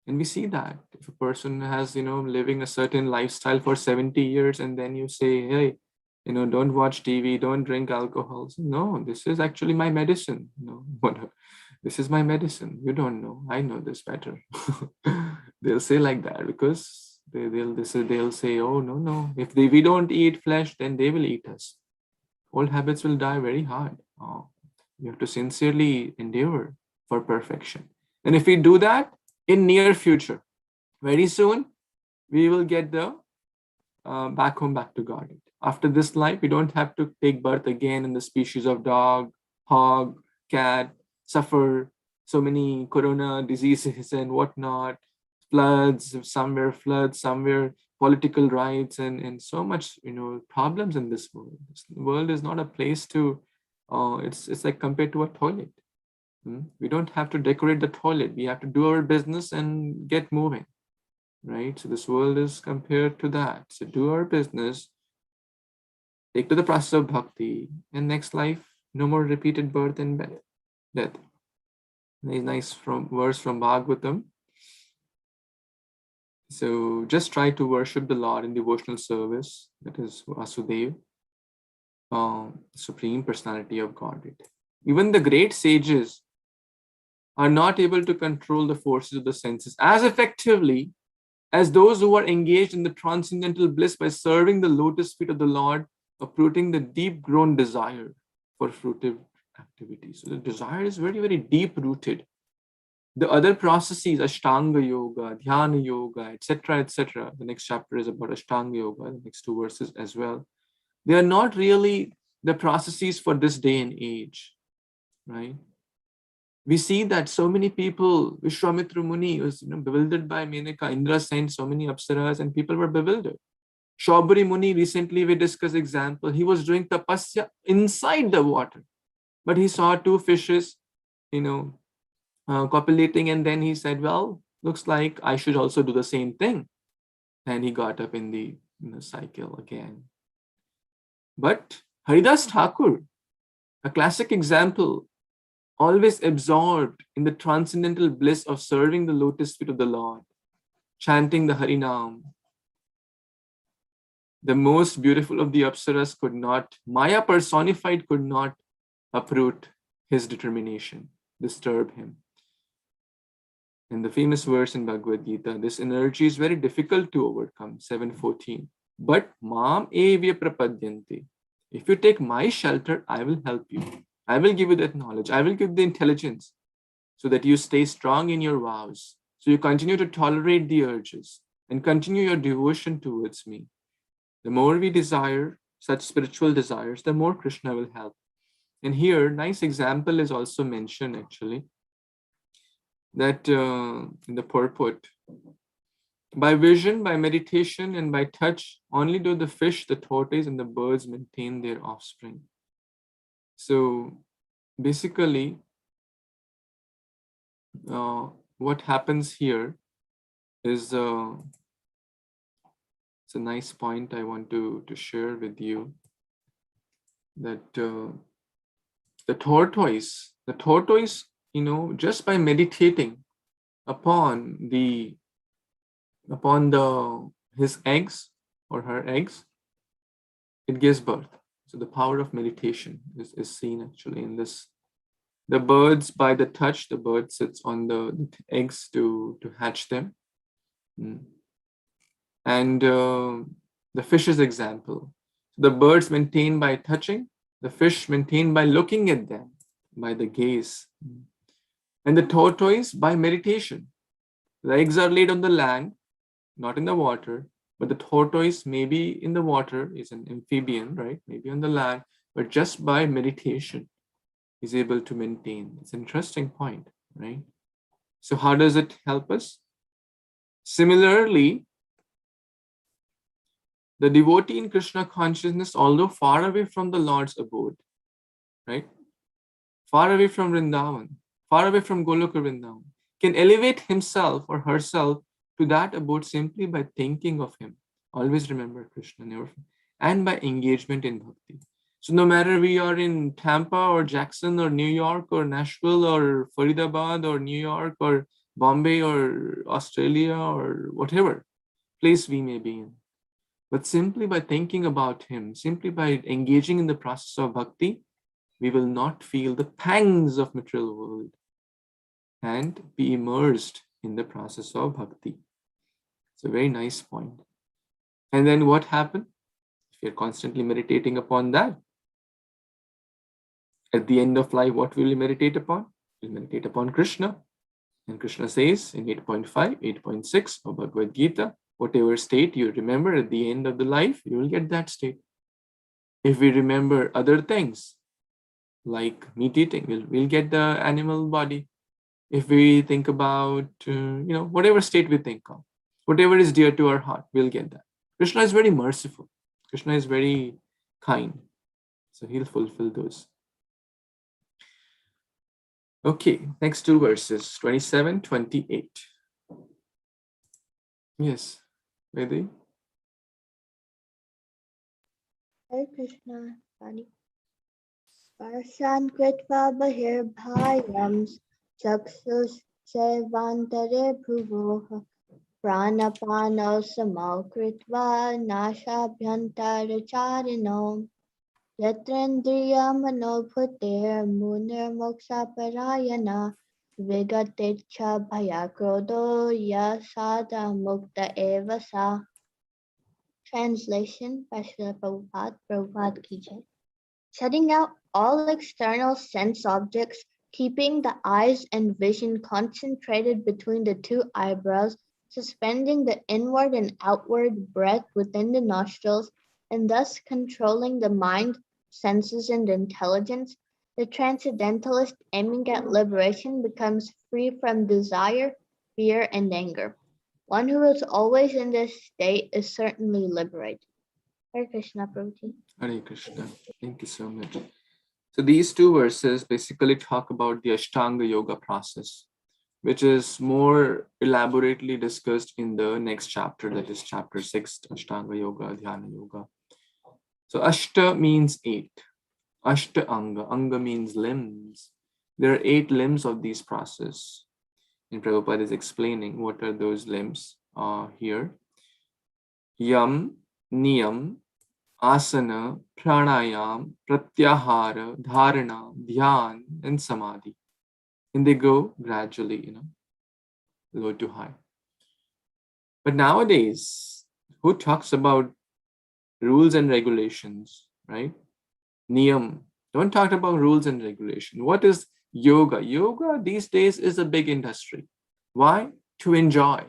we see that if a person has, living a certain lifestyle for 70 years and then you say, hey, don't watch TV, don't drink alcohol. So, no, this is actually my medicine. This is my medicine. You don't know. I know this better. They'll say like that because they'll say, oh, no. If we don't eat flesh, then they will eat us. Old habits will die very hard. You have to sincerely endeavor for perfection. And if we do that in near future, very soon, we will get the back home, back to God. After this life, we don't have to take birth again in the species of dog, hog, cat, suffer so many corona diseases and whatnot, floods, somewhere political rights and so much, problems in this world. This world is not a place to, it's like compared to a toilet. We don't have to decorate the toilet. We have to do our business and get moving, right? So this world is compared to that. So do our business, take to the process of bhakti, and next life, no more repeated birth and death. Nice verse from Bhagavatam. So just try to worship the Lord in devotional service. That is Vasudeva, Supreme Personality of Godhead. Even the great sages are not able to control the forces of the senses as effectively as those who are engaged in the transcendental bliss by serving the lotus feet of the Lord, uprooting the deep-grown desire for fruitive activities. So the desire is very, very deep-rooted. The other processes, Ashtanga Yoga, Dhyana Yoga, etc., etc. The next chapter is about Ashtanga Yoga, the next 2 verses as well. They are not really the processes for this day and age, right? We see that so many people, Vishwamitra Muni was bewildered by Menaka, Indra sent so many apsaras and people were bewildered. Shaubari Muni, recently we discussed example, he was doing tapasya inside the water, but he saw 2 fishes, copulating, and then he said, well, looks like I should also do the same thing. And he got up in the cycle again. But Haridas Thakur, a classic example, always absorbed in the transcendental bliss of serving the lotus feet of the Lord, chanting the Harinam. The most beautiful of the Apsaras could not, Maya personified could not uproot his determination, disturb him. In the famous verse in Bhagavad Gita, this energy is very difficult to overcome, 7:14. But Mam evya prapadyanti. If you take my shelter, I will help you. I will give you that knowledge. I will give the intelligence so that you stay strong in your vows. So you continue to tolerate the urges and continue your devotion towards me. The more we desire such spiritual desires, the more Krishna will help. And here, nice example is also mentioned actually, that in the purport, by vision, by meditation, and by touch, only do the fish, the tortoise, and the birds maintain their offspring. So basically, what happens here is, it's a nice point I want to share with you, that the tortoise, just by meditating upon his eggs or her eggs, it gives birth. So the power of meditation is seen actually in this. The birds, by the touch, the bird sits on the eggs to hatch them. And the fish's example. The birds maintain by touching, the fish maintain by looking at them, by the gaze. And the tortoise by meditation. The eggs are laid on the land, not in the water, but the tortoise may be in the water, is an amphibian, right? Maybe on the land, but just by meditation is able to maintain. It's an interesting point, right? So how does it help us? Similarly, the devotee in Krishna consciousness, although far away from the Lord's abode, right? Far away from Vrindavan, far away from Goloka Vrindavan, can elevate himself or herself to that abode simply by thinking of him. Always remember Krishna, never, and by engagement in bhakti. So no matter we are in Tampa or Jackson or New York or Nashville or Faridabad or New York or Bombay or Australia or whatever place we may be in, but simply by thinking about him, simply by engaging in the process of bhakti, we will not feel the pangs of material world and be immersed in the process of bhakti. It's a very nice point. And then what happened? If you're constantly meditating upon that, at the end of life, what will you meditate upon? You'll meditate upon Krishna. And Krishna says in 8.5, 8.6 of Bhagavad Gita, whatever state you remember at the end of the life, you will get that state. If we remember other things, like meat eating, we'll get the animal body. If we think about, whatever state we think of, whatever is dear to our heart, we'll get that. Krishna is very merciful. Krishna is very kind. So he'll fulfill those. Okay, next 2 verses, 27, 28. Yes, Vedi? Hare Krishna, Vani. Sparsan kritva bahirbhayam chaksus sevantare bhuvoh pranapano samau kritva nashabhyantara charino yatrendriya manobhutir munir moksha parayana vigatecha bhayakrodo yasada mukta eva sa. Translation by Srila Prabhupada, Prabhupada ki jai. Shutting out all external sense objects, keeping the eyes and vision concentrated between the two eyebrows, suspending the inward and outward breath within the nostrils, and thus controlling the mind, senses, and intelligence, the transcendentalist aiming at liberation becomes free from desire, fear, and anger. One who is always in this state is certainly liberated. Hare Krishna, Prabhuji. Hare Krishna. Thank you so much. So these two verses basically talk about the Ashtanga Yoga process, which is more elaborately discussed in the next chapter, that is chapter 6, Ashtanga Yoga, Dhyana Yoga. So Ashta means 8. Ashta Anga. Anga means limbs. There are 8 limbs of these process. And Prabhupada is explaining what are those limbs here. Yam, Niyam, Asana, Pranayam, Pratyahara, Dharana, Dhyan, and Samadhi. And they go gradually, low to high. But nowadays, who talks about rules and regulations, right? Niyam. Don't talk about rules and regulation. What is yoga? Yoga these days is a big industry. Why? To enjoy.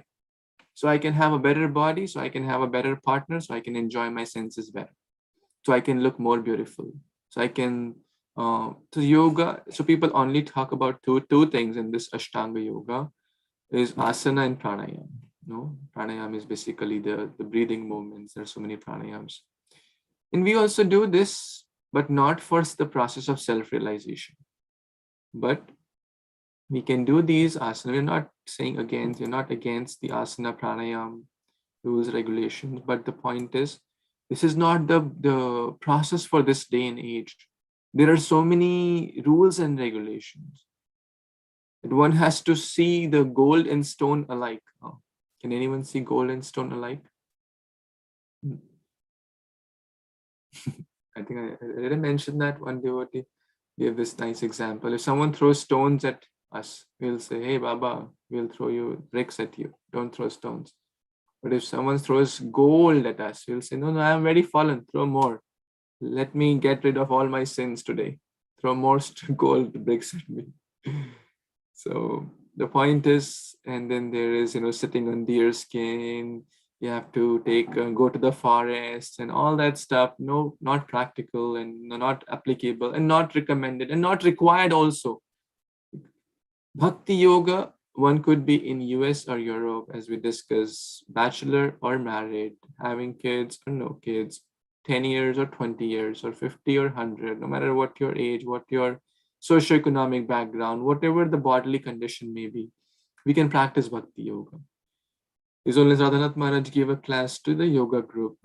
So I can have a better body, so I can have a better partner, so I can enjoy my senses better. So I can look more beautiful. So I can, so yoga, so people only talk about two things in this Ashtanga Yoga is asana and pranayam. No, pranayam is basically the breathing movements. There are so many pranayams. And we also do this, but not for the process of self-realization. But we can do these asana. We're not saying against, we're not against the asana, pranayam, rules, regulations. But the point is, this is not the process for this day and age. There are so many rules and regulations that one has to see the gold and stone alike. Oh, can anyone see gold and stone alike? I think I didn't mention that. One devotee gave this nice example. If someone throws stones at us, we'll say, hey, Baba, we'll throw you bricks at you. Don't throw stones. But if someone throws gold at us, we'll say, no, I am very fallen. Throw more. Let me get rid of all my sins today. Throw more gold bricks at me. So the point is, and then there is, sitting on deer skin. You have to go to the forest and all that stuff. No, not practical and not applicable and not recommended and not required also. Bhakti yoga, one could be in US or Europe, as we discuss, bachelor or married, having kids or no kids, 10 years or 20 years or 50 or 100, no matter what your age, what your socioeconomic background, whatever the bodily condition may be, we can practice Bhakti yoga. His Holiness Radhanath Maharaj gave a class to the yoga group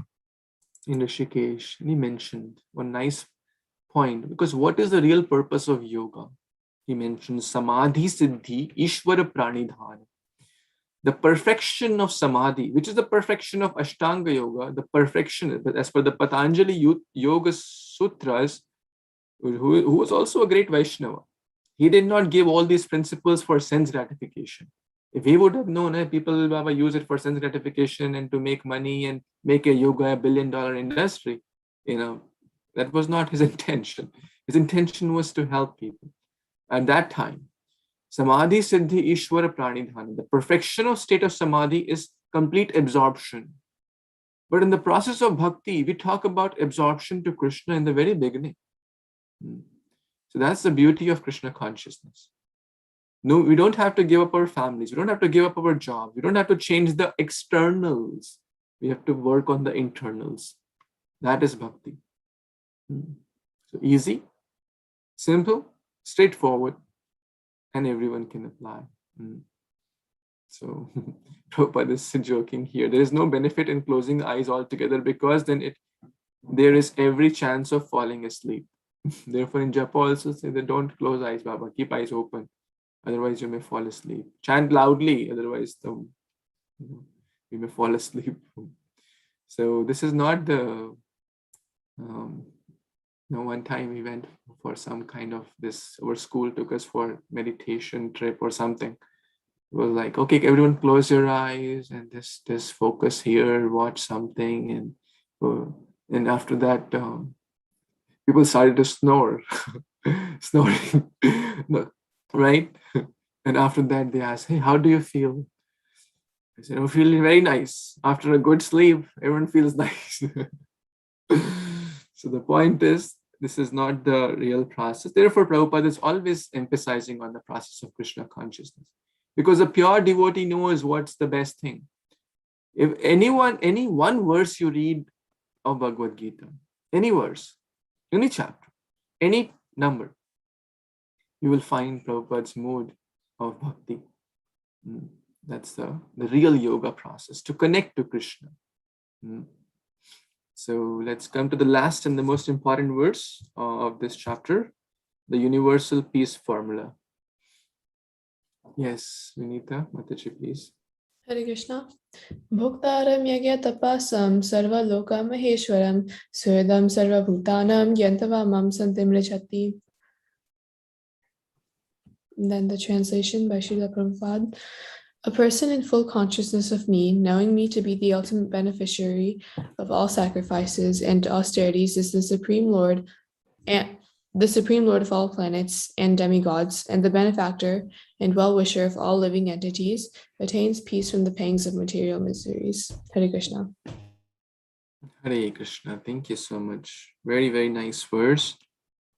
in Rishikesh, and he mentioned one nice point, because what is the real purpose of yoga? He mentioned Samadhi Siddhi Ishvara Pranidhana. The perfection of Samadhi, which is the perfection of Ashtanga Yoga, the perfection, as per the Patanjali Yoga Sutras, who was also a great Vaishnava. He did not give all these principles for sense gratification. If he would have known, people will use it for sense gratification and to make money and make a yoga a billion-dollar industry, that was not his intention. His intention was to help people. At that time, Samadhi Siddhi Ishvara Pranidhana, the perfection of state of Samadhi is complete absorption. But in the process of bhakti, we talk about absorption to Krishna in the very beginning. So that's the beauty of Krishna consciousness. No, we don't have to give up our families. We don't have to give up our job. We don't have to change the externals. We have to work on the internals. That is bhakti. So easy, simple, straightforward, and everyone can apply. So Prabhupada is joking here. There is no benefit in closing the eyes altogether, because then there is every chance of falling asleep. Therefore, in Japa also say that don't close eyes, Baba. Keep eyes open. Otherwise, you may fall asleep. Chant loudly. Otherwise, you may fall asleep. So this is not the One time we went for some kind of this, our school took us for meditation trip or something. It was like, okay, everyone close your eyes and this focus here, watch something. And after that, people started to snore, snoring, no, right? And after that, they asked, hey, how do you feel? I said, I'm feeling very nice. After a good sleep, everyone feels nice. So the point is, this is not the real process. Therefore, Prabhupada is always emphasizing on the process of Krishna consciousness. Because a pure devotee knows what's the best thing. If any one verse you read of Bhagavad Gita, any verse, any chapter, any number, you will find Prabhupada's mood of bhakti. That's the real yoga process, to connect to Krishna. So let's come to the last and the most important verse of this chapter, the universal peace formula. Yes, Vinita, Mataji, please. Hare Krishna. Bhoktaram yagya tapasam sarva loka maheshwaram suridam sarva bhutanam yantavamam santim rachati. Then the translation by Srila Prabhupada. A person in full consciousness of me, knowing me to be the ultimate beneficiary of all sacrifices and austerities, is the Supreme Lord of all planets and demigods, and the benefactor and well-wisher of all living entities, attains peace from the pangs of material miseries. Hare Krishna. Hare Krishna. Thank you so much. Very, very nice verse.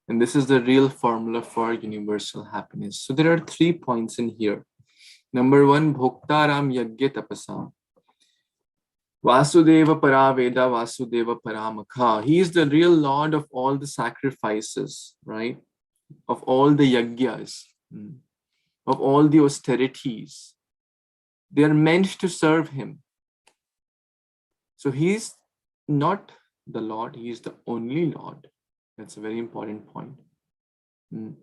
And this is the real formula for universal happiness. So there are 3 points in here. Number 1, Bhoktaram Yagya Tapasam. Vasudeva Paraveda, Vasudeva Paramakha. He is the real Lord of all the sacrifices, right? Of all the yagyas, of all the austerities. They are meant to serve him. So he's not the Lord, he is the only Lord. That's a very important point.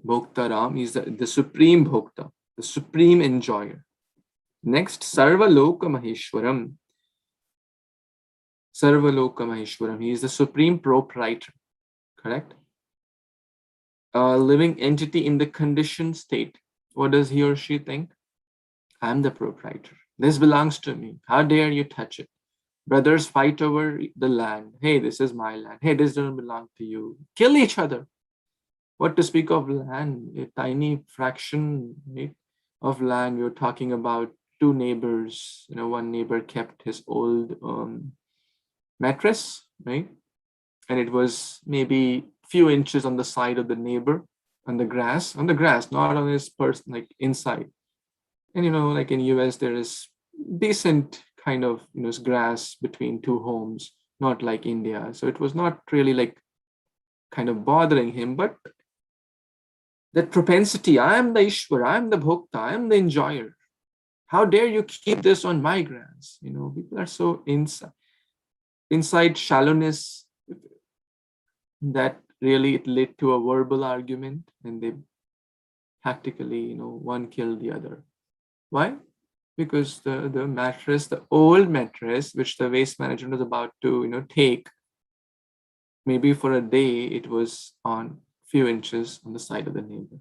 Bhoktaram is the supreme Bhokta, the supreme enjoyer. Next, Sarva Loka Maheshwaram. Sarva Loka Maheshwaram. He is the supreme proprietor. Correct? A living entity in the conditioned state. What does he or she think? I'm the proprietor. This belongs to me. How dare you touch it? Brothers fight over the land. Hey, this is my land. Hey, this doesn't belong to you. Kill each other. What to speak of land? A tiny fraction, right, of land. We're talking about 2 neighbors. One neighbor kept his old mattress, right? And it was maybe few inches on the side of the neighbor, on the grass, not on his person, like inside. And like in US, there is decent kind of grass between 2 homes, not like India. So it was not really like kind of bothering him, but that propensity, I am the Ishwar, I am the Bhokta, I am the enjoyer. How dare you keep this on my grass? People are so inside shallowness that really it led to a verbal argument, and they practically, one killed the other. Why? Because the mattress, the old mattress, which the waste management was about to, take, maybe for a day, it was on few inches on the side of the neighbor.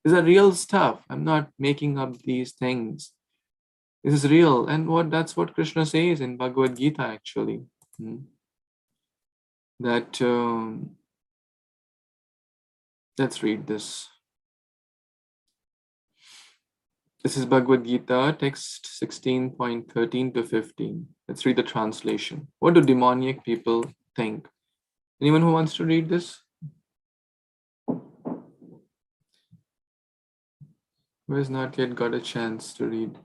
These are real stuff. I'm not making up these things. This is real. And that's what Krishna says in Bhagavad Gita, actually. That, let's read this. This is Bhagavad Gita, text 16.13 to 15. Let's read the translation. What do demoniac people think? Anyone who wants to read this? Who has not yet got a chance to read?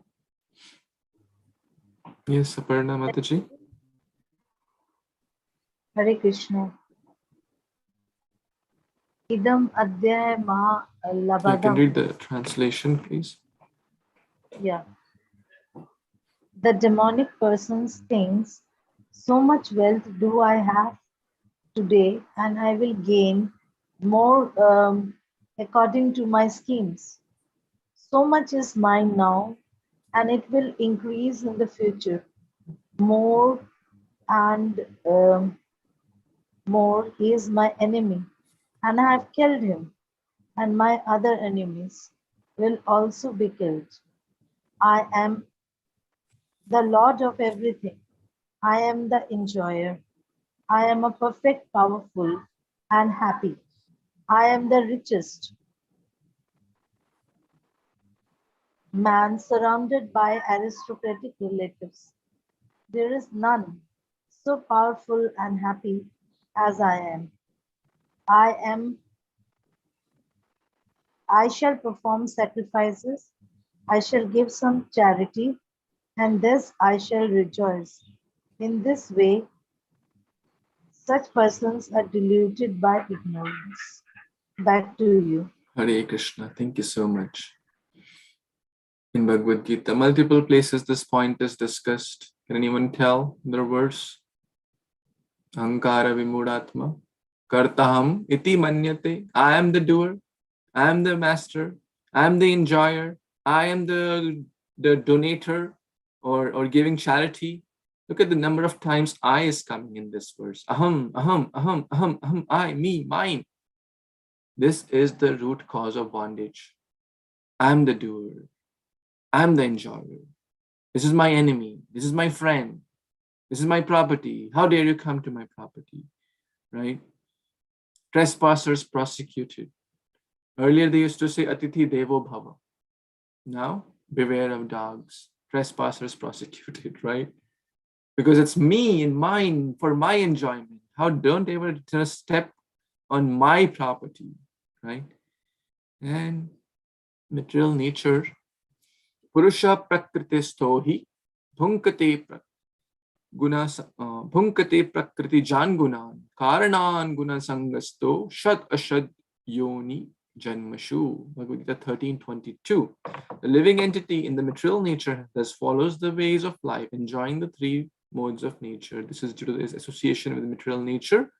Yes, Aparna Mataji. Hare Krishna. Idam adhyaya maha You can labadam. read the translation, please. Yeah. The demonic persons thinks, so much wealth do I have today, and I will gain more according to my schemes. So much is mine now, and it will increase in the future. More and more, he is my enemy. and I have killed him, and my other enemies will also be killed. I am the Lord of everything. I am the enjoyer. I am a perfect, powerful, and happy. I am the richest man surrounded by aristocratic relatives. There is none so powerful and happy as I am. I am I shall perform sacrifices, I shall give some charity, and this I shall rejoice. In this way, such persons are deluded by ignorance. Back to you. Hare Krishna. Thank you so much. In Bhagavad Gita, multiple places this point is discussed. Can anyone tell the verse? Ahankara vimudatma kartaham iti manyate. I am the doer. I am the master. I am the enjoyer. I am the donator or giving charity. Look at the number of times I is coming in this verse. Aham, aham, aham, aham, aham, I, me, mine. This is the root cause of bondage. I am the doer. I am the enjoyer. This is my enemy. This is my friend. This is my property. How dare you come to my property? Right? Trespassers prosecuted. Earlier they used to say Atithi Devo Bhava. Now, beware of dogs. Trespassers prosecuted, right? Because it's me and mine for my enjoyment. How don't they ever step on my property, right? And material nature. Purusha prakritistohi bhunkate bhunkate prakriti jan gunan karanan guna sangasto shad ashad yoni janmashu. Bhagavad Gita 13:22. The living entity in the material nature thus follows the ways of life, enjoying the three modes of nature. This is due to his association with the material nature,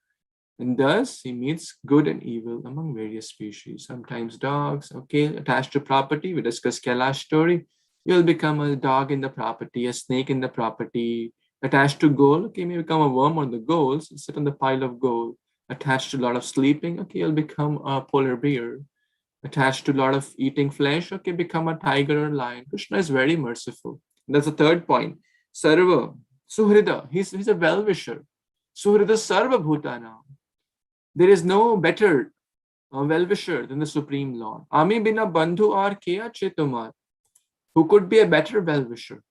and thus he meets good and evil among various species. Sometimes dogs, okay, attached to property. We discussed Kailash story. You'll become a dog in the property, a snake in the property. Attached to gold, okay, you may become a worm on the goals, sit on the pile of gold. Attached to a lot of sleeping, okay, you'll become a polar bear. Attached to a lot of eating flesh, okay, become a tiger or lion. Krishna is very merciful. That's the third point. Sarva, Suhrida, he's a well-wisher. Suhrida Sarva Bhutana. There is no better well-wisher than the Supreme Lord. Ami bina bandhu aur kya chetumar. Who could be a better well-wisher?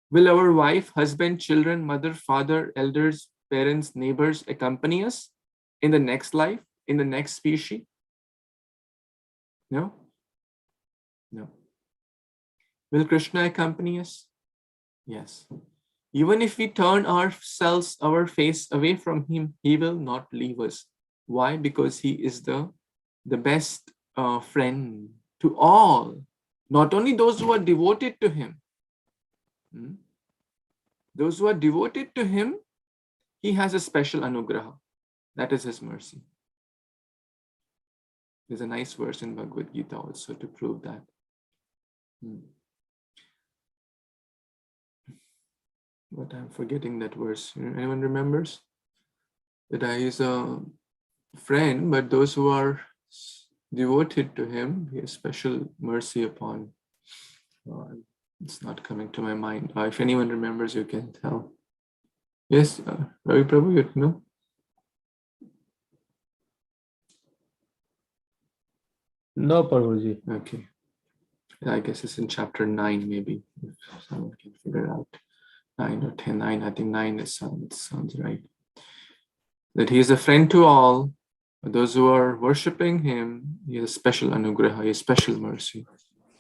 Will our wife, husband, children, mother, father, elders, parents, neighbors accompany us in the next life, in the next species? No? No. Will Krishna accompany us? Yes. Even if we turn ourselves, our face away from him, he will not leave us. Why? Because he is the best friend to all. Not only those who are devoted to him. Those who are devoted to him, he has a special anugraha. That is his mercy. There's a nice verse in Bhagavad Gita also to prove that. But I'm forgetting that verse. Anyone remembers? That he is a friend, but those who are devoted to him, he has special mercy upon. It's not coming to my mind. If anyone remembers, you can tell. Yes, Ravi Prabhu, you know? No, Prabhuji. Okay. I guess it's in chapter 9, maybe, if someone can figure it out. 9 or 10, 9, I think 9 sounds right. That he is a friend to all. Those who are worshipping him, he has a special anugraha, he has special mercy.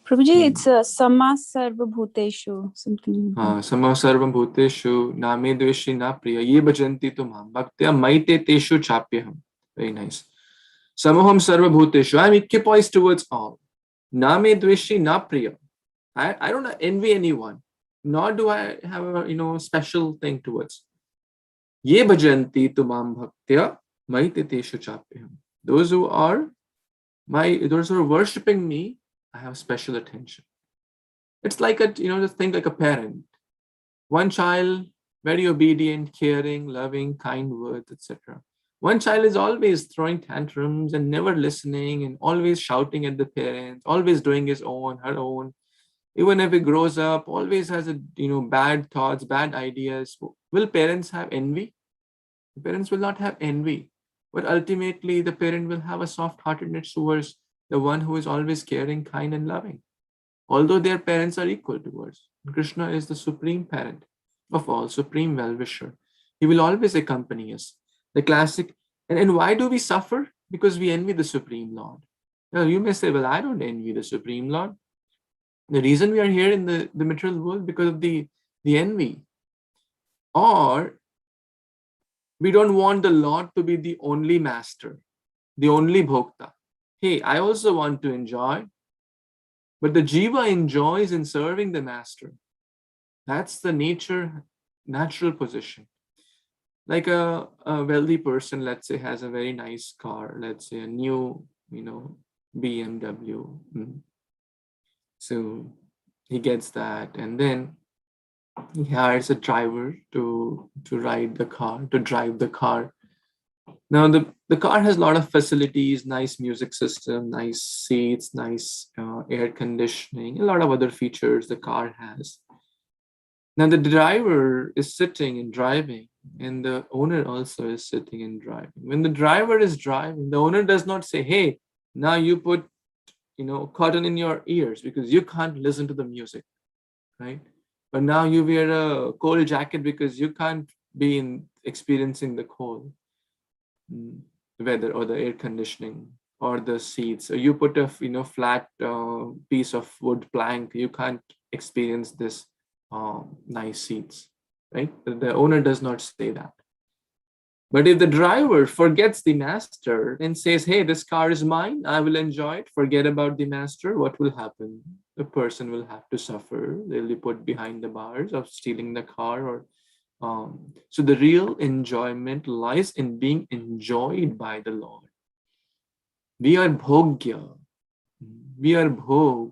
Prabhuji, it's Sama Sarva Bhuteshu, something. Sama Sarva Bhuteshu, Name Dveshi Na Priya, Ye Bhajanti Tumam, Bhaktya Maite Teshu Chapyaham. Very nice. Samaham Sarva Bhuteshu, I am equipoised towards all. Name Dveshi Na Priya. I don't envy anyone, nor do I have a special thing towards. Ye Bhajanti Tumam Bhaktya Maite Teshu Chapyaham. Those who are worshipping me, I have special attention. It's like just think like a parent. One child, very obedient, caring, loving, kind words, etc. One child is always throwing tantrums and never listening and always shouting at the parents, always doing his own, her own. Even if he grows up, always has bad thoughts, bad ideas. Will parents have envy? The parents will not have envy, but ultimately the parent will have a soft-heartedness towards the one who is always caring, kind, and loving. Although their parents are equal towards. Krishna is the supreme parent of all, supreme well-wisher. He will always accompany us. The classic, and why do we suffer? Because we envy the Supreme Lord. Now you may say, well, I don't envy the Supreme Lord. The reason we are here in the material world because of the envy. Or we don't want the Lord to be the only master, the only bhokta. Hey, I also want to enjoy, but the jiva enjoys in serving the master. That's the natural position. Like a wealthy person, let's say, has a very nice car, let's say a new, BMW. So he gets that, and then he hires a driver to ride the car, to drive the car. Now the car has a lot of facilities, nice music system, nice seats, nice air conditioning, a lot of other features the car has. Now the driver is sitting and driving, and the owner also is sitting and driving. When the driver is driving, the owner does not say, hey, now you put cotton in your ears because you can't listen to the music, right? But now you wear a cold jacket because you can't be experiencing the cold weather or the air conditioning or the seats. Or you put a flat piece of wood plank, you can't experience this nice seats, right? The owner does not say that. But if the driver forgets the master and says, hey, this car is mine, I will enjoy it, forget about the master, what will happen? The person will have to suffer. They'll be put behind the bars of stealing the car. Or so the real enjoyment lies in being enjoyed by the Lord. We are bhogya. We are bhog.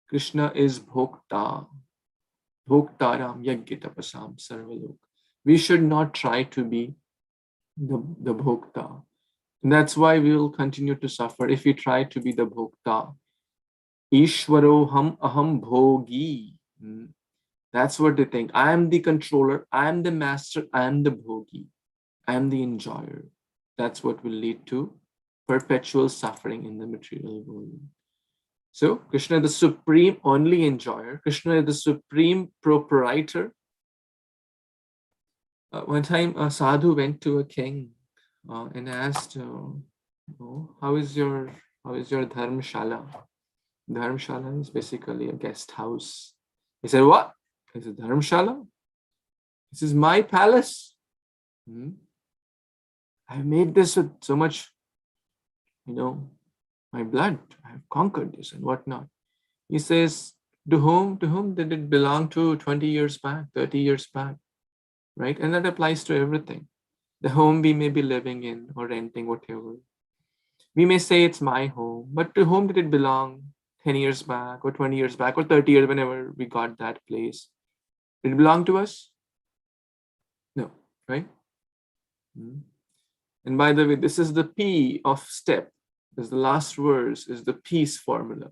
Krishna is bhokta. Bhoktaram yagya tapasam sarvalok. We should not try to be the bhokta. And that's why we will continue to suffer if we try to be the bhokta. Ishwaroham aham bhogi. That's what they think. I am the controller, I am the master, I am the bhogi, I am the enjoyer. That's what will lead to perpetual suffering in the material world. So Krishna is the supreme only enjoyer. Krishna is the supreme proprietor. One time a sadhu went to a king and asked, how is your dharmshala? Dharmshala is basically a guest house. He said, what? He said, dharmshala? This is my palace. I've made this with so much, my blood. I've conquered this and whatnot. He says, to whom did it belong to 20 years back, 30 years back? Right? And that applies to everything. The home we may be living in or renting, whatever. We may say it's my home, but to whom did it belong 10 years back or 20 years back or 30 years, whenever we got that place? Did it belong to us? No, right? And by the way, this is the P of step. Because the last verse is the peace formula.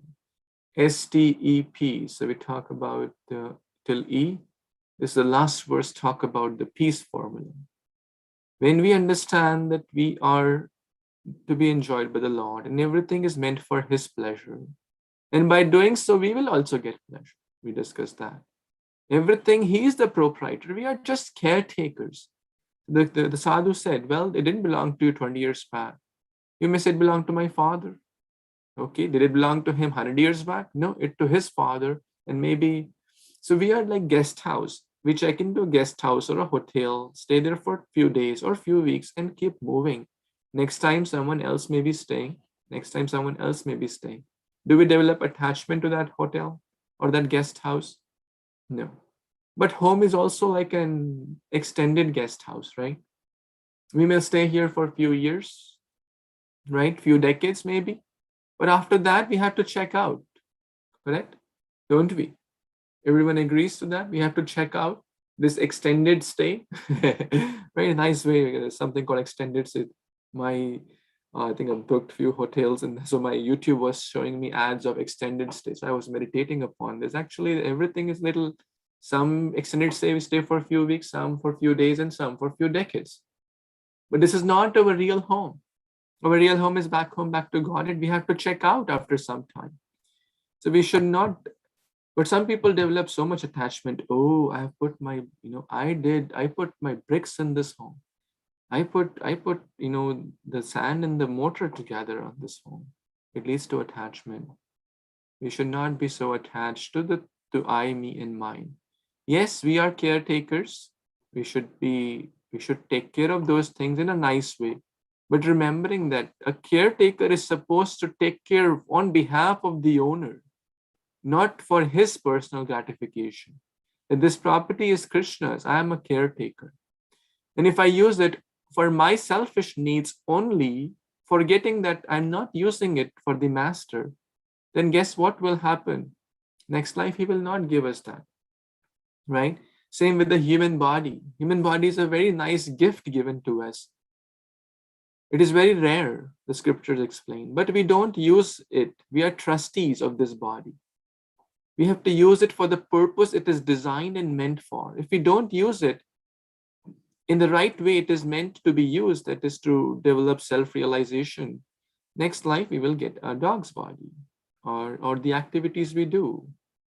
STEP. So we talk about till E. This is the last verse, talk about the peace formula. When we understand that we are to be enjoyed by the Lord and everything is meant for His pleasure, and by doing so, we will also get pleasure. We discussed that. Everything, He is the proprietor. We are just caretakers. The sadhu said, well, it didn't belong to you 20 years back. You may say it belonged to my father. Okay, did it belong to him 100 years back? No, it to his father. And maybe, so we are like guest house. We check into a guest house or a hotel, stay there for a few days or a few weeks and keep moving. Next time someone else may be staying. Next time someone else may be staying. Do we develop attachment to that hotel or that guest house? No. But home is also like an extended guest house, right? We may stay here for a few years, right? Few decades maybe. But after that, we have to check out, correct? Don't we? Everyone agrees to that. We have to check out. this extended stay. Very nice way. There's something called extended stay. I think I booked a few hotels, and so my YouTube was showing me ads of extended stays. I was meditating upon this. Actually, everything is little. Some extended stay we stay for a few weeks, some for a few days, and some for a few decades. But this is not our real home. Our real home is back home, back to God, and we have to check out after some time. So we should not. But some people develop so much attachment. Oh, I have put my, I put my bricks in this home. I put, the sand and the mortar together on this home. It leads to attachment. We should not be so attached to I, me, and mine. Yes, we are caretakers. We should take care of those things in a nice way. But remembering that a caretaker is supposed to take care on behalf of the owner, not for his personal gratification. That this property is Krishna's. I am a caretaker. And if I use it for my selfish needs only, forgetting that I'm not using it for the master, then guess what will happen? Next life, he will not give us that, right? Same with the human body. Human body is a very nice gift given to us. It is very rare, the scriptures explain, but we don't use it. We are trustees of this body. We have to use it for the purpose it is designed and meant for. If we don't use it in the right way it is meant to be used, that is to develop self-realization, next life we will get a dog's body or the activities we do.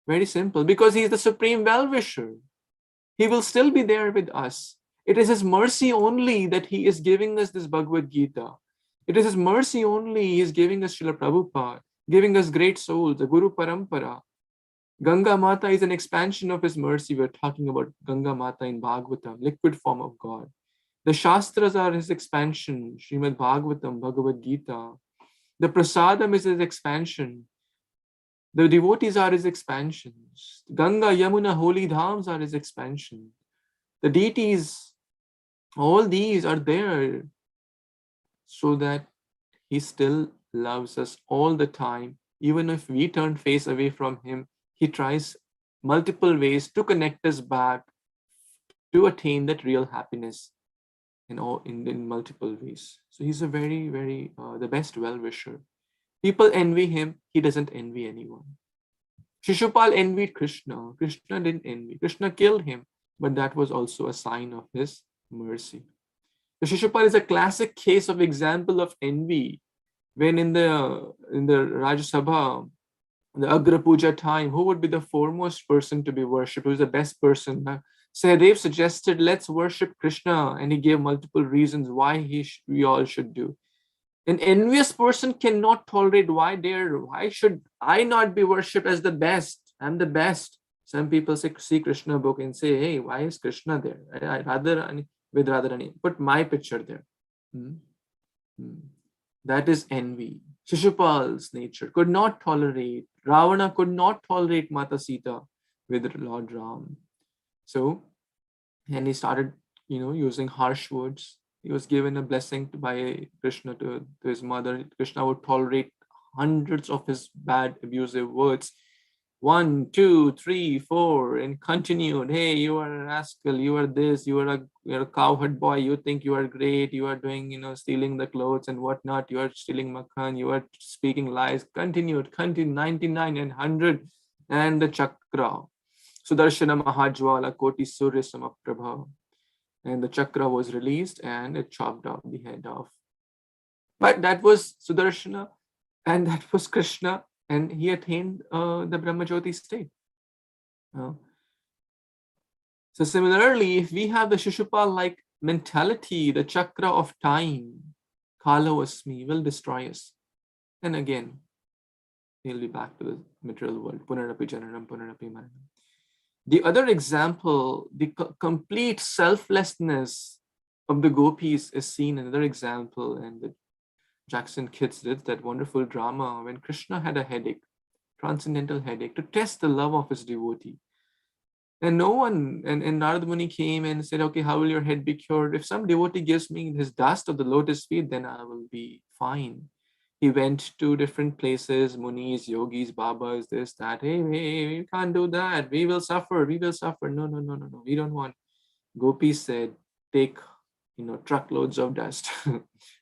Very simple, because he is the supreme well-wisher. He will still be there with us. It is his mercy only that he is giving us this Bhagavad Gita. It is his mercy only he is giving us Srila Prabhupada, giving us great souls, the Guru Parampara. Ganga Mata is an expansion of his mercy. We're talking about Ganga Mata in Bhagavatam, liquid form of God. The Shastras are his expansion, Srimad Bhagavatam, Bhagavad Gita. The Prasadam is his expansion. The devotees are his expansions. Ganga, Yamuna, holy dhams are his expansion. The deities, all these are there so that he still loves us all the time. Even if we turn face away from him, he tries multiple ways to connect us back to attain that real happiness in multiple ways. So he's a very, very, the best well-wisher. People envy him. He doesn't envy anyone. Shishupal envied Krishna. Krishna didn't envy. Krishna killed him, but that was also a sign of his mercy. So Shishupal is a classic case of example of envy. When in the Rajya Sabha, the Agra Puja time, who would be the foremost person to be worshipped? Who is the best person? Sahadev suggested, let's worship Krishna, and he gave multiple reasons why we all should do. An envious person cannot tolerate, why should I not be worshipped as the best? I'm the best. Some people see Krishna book and say, hey, why is Krishna there? I rather put my picture there. That is envy. Shishupal's nature could not tolerate. Ravana could not tolerate Mata Sita with Lord Ram. So, and he started, using harsh words. He was given a blessing by Krishna to his mother. Krishna would tolerate hundreds of his bad, abusive words. 1, 2, 3, 4, and continued. Hey, you are a rascal. You are this. You're a cowherd boy. You think you are great. You are doing, stealing the clothes and whatnot. You are stealing makhan. You are speaking lies. Continued, 99 and 100, and the chakra. Sudarshana Mahajwala Koti Surya Samaprabha. And the chakra was released and it chopped off the head off. But that was Sudarshana and that was Krishna, and he attained the Brahmajyoti state. So similarly, if we have the Shishupal-like mentality, the chakra of time, Kalo Asmi, will destroy us. And again, he'll be back to the material world. Punarapi Jananam, Punarapi Maranam. The other example, the complete selflessness of the gopis is seen in another example, and the Jackson kids did that wonderful drama when Krishna had a headache, transcendental headache, to test the love of his devotee. And no one, and Narada Muni came and said, okay, how will your head be cured? If some devotee gives me his dust of the lotus feet, then I will be fine. He went to different places, munis, yogis, babas, this, that. Hey, we can't do that. We will suffer. We will suffer. No, no, no, no, no. We don't want. Gopi said, take, truckloads of dust.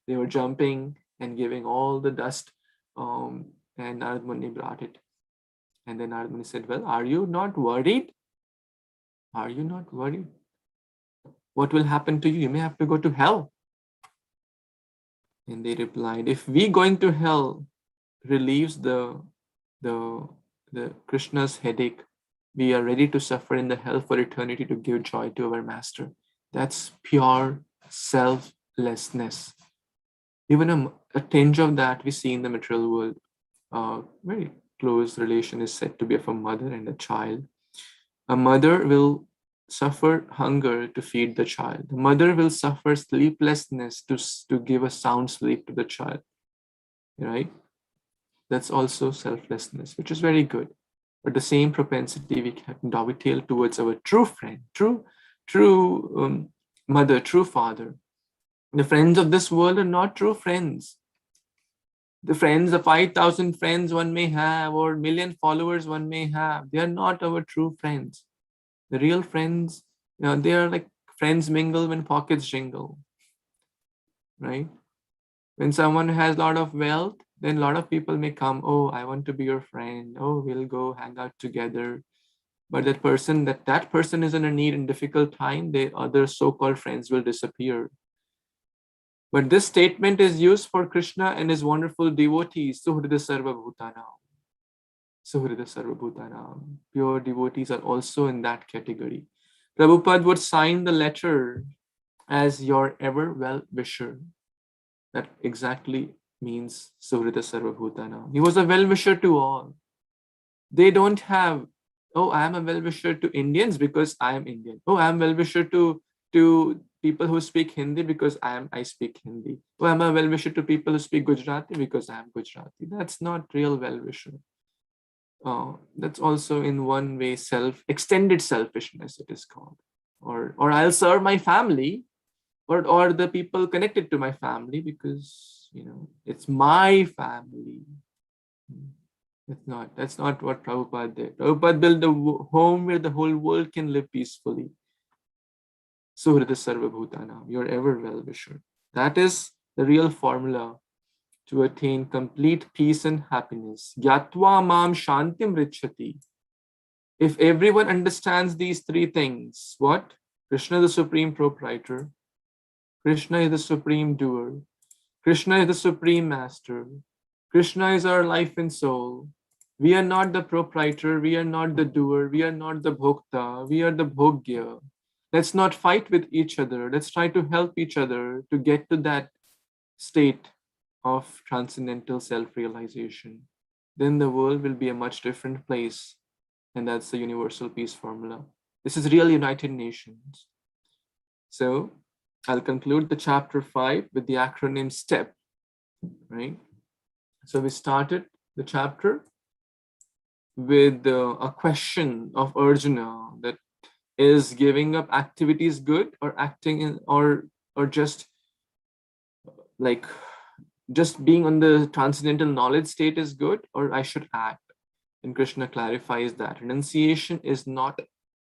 They were jumping and giving all the dust. And Narad Muni brought it. And then Narad Muni said, well, are you not worried? Are you not worried? What will happen to you? You may have to go to hell. And they replied, if we going to hell relieves the Krishna's headache, we are ready to suffer in the hell for eternity to give joy to our master. That's pure selflessness. Even a tinge of that we see in the material world. Very close relation is said to be of a mother and a child. A mother will suffer hunger to feed the child. The mother will suffer sleeplessness to give a sound sleep to the child. Right? That's also selflessness, which is very good. But the same propensity we can dovetail towards our true friend, true mother, true father. The friends of this world are not true friends. The friends, the 5,000 friends one may have, or 1,000,000 followers one may have, they are not our true friends. The real friends, they are like friends mingle when pockets jingle, right? When someone has a lot of wealth, then a lot of people may come, oh, I want to be your friend. Oh, we'll go hang out together. But that person is in a need and difficult time, the other so-called friends will disappear. But this statement is used for Krishna and his wonderful devotees, Suhrida Sarva Bhutanam. Suhrida Sarva Bhutanam. Pure devotees are also in that category. Prabhupada would sign the letter as your ever well-wisher. That exactly means Suhrida Sarva Bhutanam. He was a well-wisher to all. They don't have, oh, I am a well-wisher to Indians because I am Indian. Oh, I am well-wisher to people who speak Hindi because I speak Hindi. Oh, I'm a well-wisher to people who speak Gujarati because I am Gujarati. That's not real well-wisher. That's also in one way extended selfishness, it is called. Or I'll serve my family or the people connected to my family because it's my family. That's not what Prabhupada did. Prabhupada built a home where the whole world can live peacefully. Suhrida Sarva Bhutanam, your ever well-wisher. That is the real formula to attain complete peace and happiness. Gyatva mam shantim richati. If everyone understands these three things, what? Krishna is the supreme proprietor. Krishna is the supreme doer. Krishna is the supreme master. Krishna is our life and soul. We are not the proprietor. We are not the doer. We are not the bhokta. We are the bhogya. Let's not fight with each other. Let's try to help each other to get to that state of transcendental self-realization. Then the world will be a much different place. And that's the universal peace formula. This is real United Nations. So I'll conclude the chapter 5 with the acronym STEP, right? So we started the chapter with a question of Arjuna, that is giving up activities good, or acting in, or just being on the transcendental knowledge state is good, or I should act. And Krishna clarifies that renunciation is not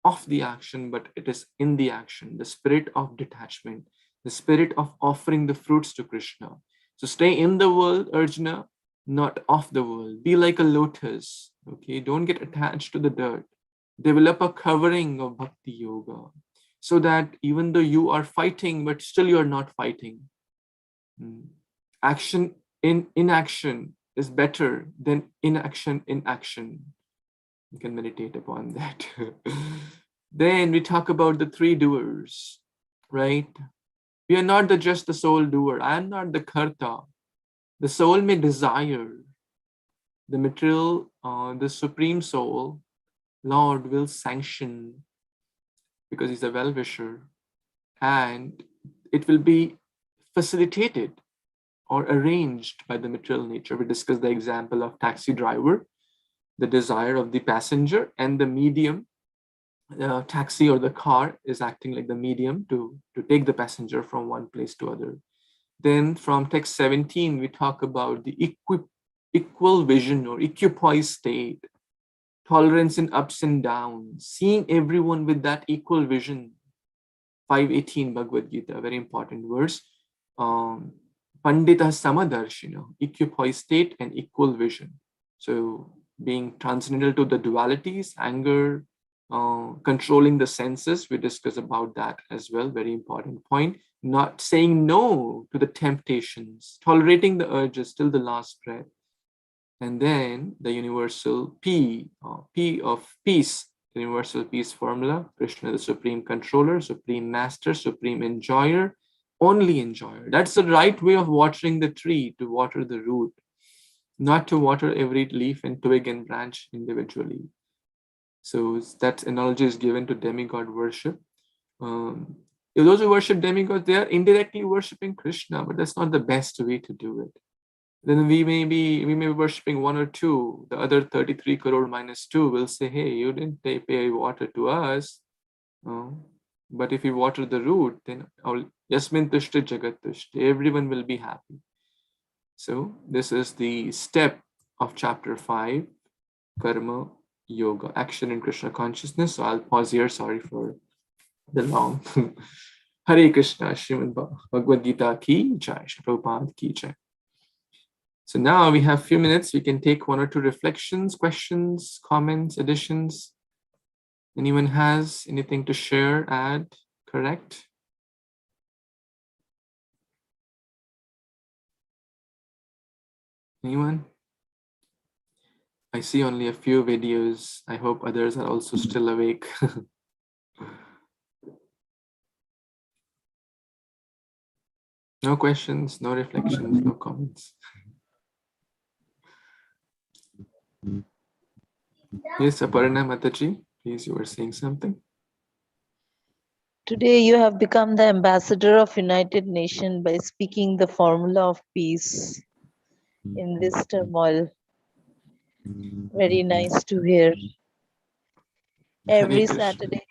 of the action, but it is in the action, the spirit of detachment, the spirit of offering the fruits to Krishna. So stay in the world, Arjuna, not of the world. Be like a lotus, okay? Don't get attached to the dirt. Develop a covering of Bhakti Yoga so that even though you are fighting, but still you are not fighting. Action in inaction is better than inaction in action. You can meditate upon that. Then we talk about the three doers, right? We are not just the sole doer. I am not the karta. The soul may desire. The material, the supreme soul, Lord will sanction because he's a well-wisher, and it will be facilitated or arranged by the material nature. We discussed the example of taxi driver, the desire of the passenger, and the medium, taxi or the car is acting like the medium to take the passenger from one place to other. Then from text 17, we talk about the equal vision or equipoised state, tolerance in ups and downs, seeing everyone with that equal vision. 5:18 Bhagavad Gita, very important verse. Pandita Samadarshina, equipoised state and equal vision. So being transcendental to the dualities, anger, controlling the senses, we discuss about that as well, very important point. Not saying no to the temptations, tolerating the urges till the last breath. And then the universal P of peace, the universal peace formula, Krishna, the supreme controller, supreme master, supreme enjoyer, only enjoyer. That's the right way of watering the tree, to water the root, not to water every leaf and twig and branch individually. So that analogy is given to demigod worship. If those who worship demigods, they are indirectly worshipping Krishna, but that's not the best way to do it. Then we may be worshipping one or two. The other 33 crore minus two will say, hey, you didn't pay water to us. But if we water the root, then Yasmin Tushta Jagat Tushta, everyone will be happy. So this is the step of chapter 5, Karma Yoga, action in Krishna consciousness. So I'll pause here. Sorry for the long. Hare Krishna, Srimad Bhagavad Gita ki jai, Prabhupada ki jai. So now we have a few minutes. We can take one or two reflections, questions, comments, additions. Anyone has anything to share, add, correct? Anyone? I see only a few videos. I hope others are also still awake. No questions, no reflections, no comments. Yes, Aparna Mataji, please, you were saying something. Today you have become the ambassador of United Nations by speaking the formula of peace in this turmoil. Very nice to hear. Every Saturday,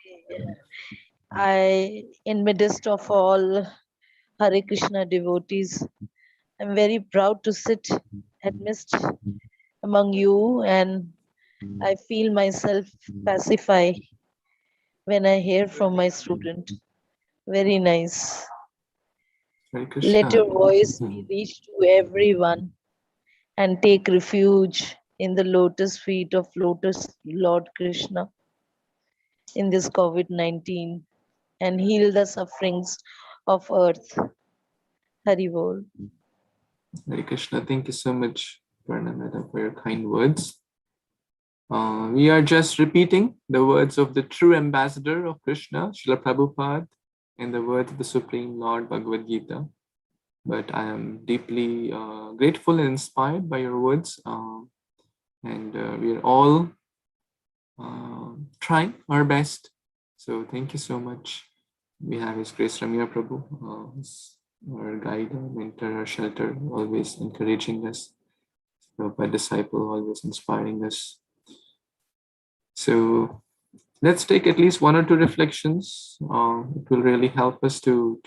in midst of all Hare Krishna devotees, I'm very proud to sit amidst among you, and I feel myself pacify when I hear from my student. Very nice. Let your voice be reached to everyone and take refuge in the lotus feet of Lotus Lord Krishna in this COVID-19 and heal the sufferings of earth. Hari Bol. Hare Krishna, thank you so much, Aparna, for your kind words. We are just repeating the words of the true ambassador of Krishna, Srila Prabhupada, and the words of the Supreme Lord Bhagavad Gita. But I am deeply grateful and inspired by your words. And we are all trying our best. So thank you so much. We have His Grace Ramya Prabhu, our guide, our mentor, our shelter, always encouraging us. Prabhupada disciple, always inspiring us. So let's take at least one or two reflections. It will really help us to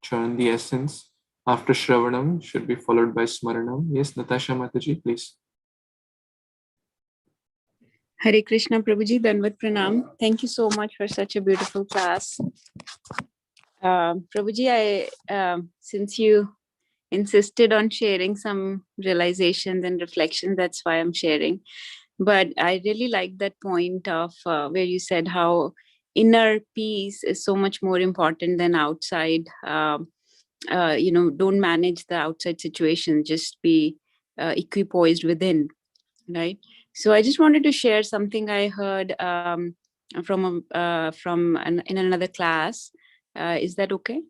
churn the essence. After Shravanam should be followed by Smaranam. Yes, Natasha Mataji, please. Hare Krishna Prabhuji, Danvat Pranam. Thank you so much for such a beautiful class. Prabhuji, since you insisted on sharing some realizations and reflections, that's why I'm sharing. But I really like that point of where you said how inner peace is so much more important than outside. Don't manage the outside situation, just be equipoised within, right? So I just wanted to share something I heard in another class. Is that okay?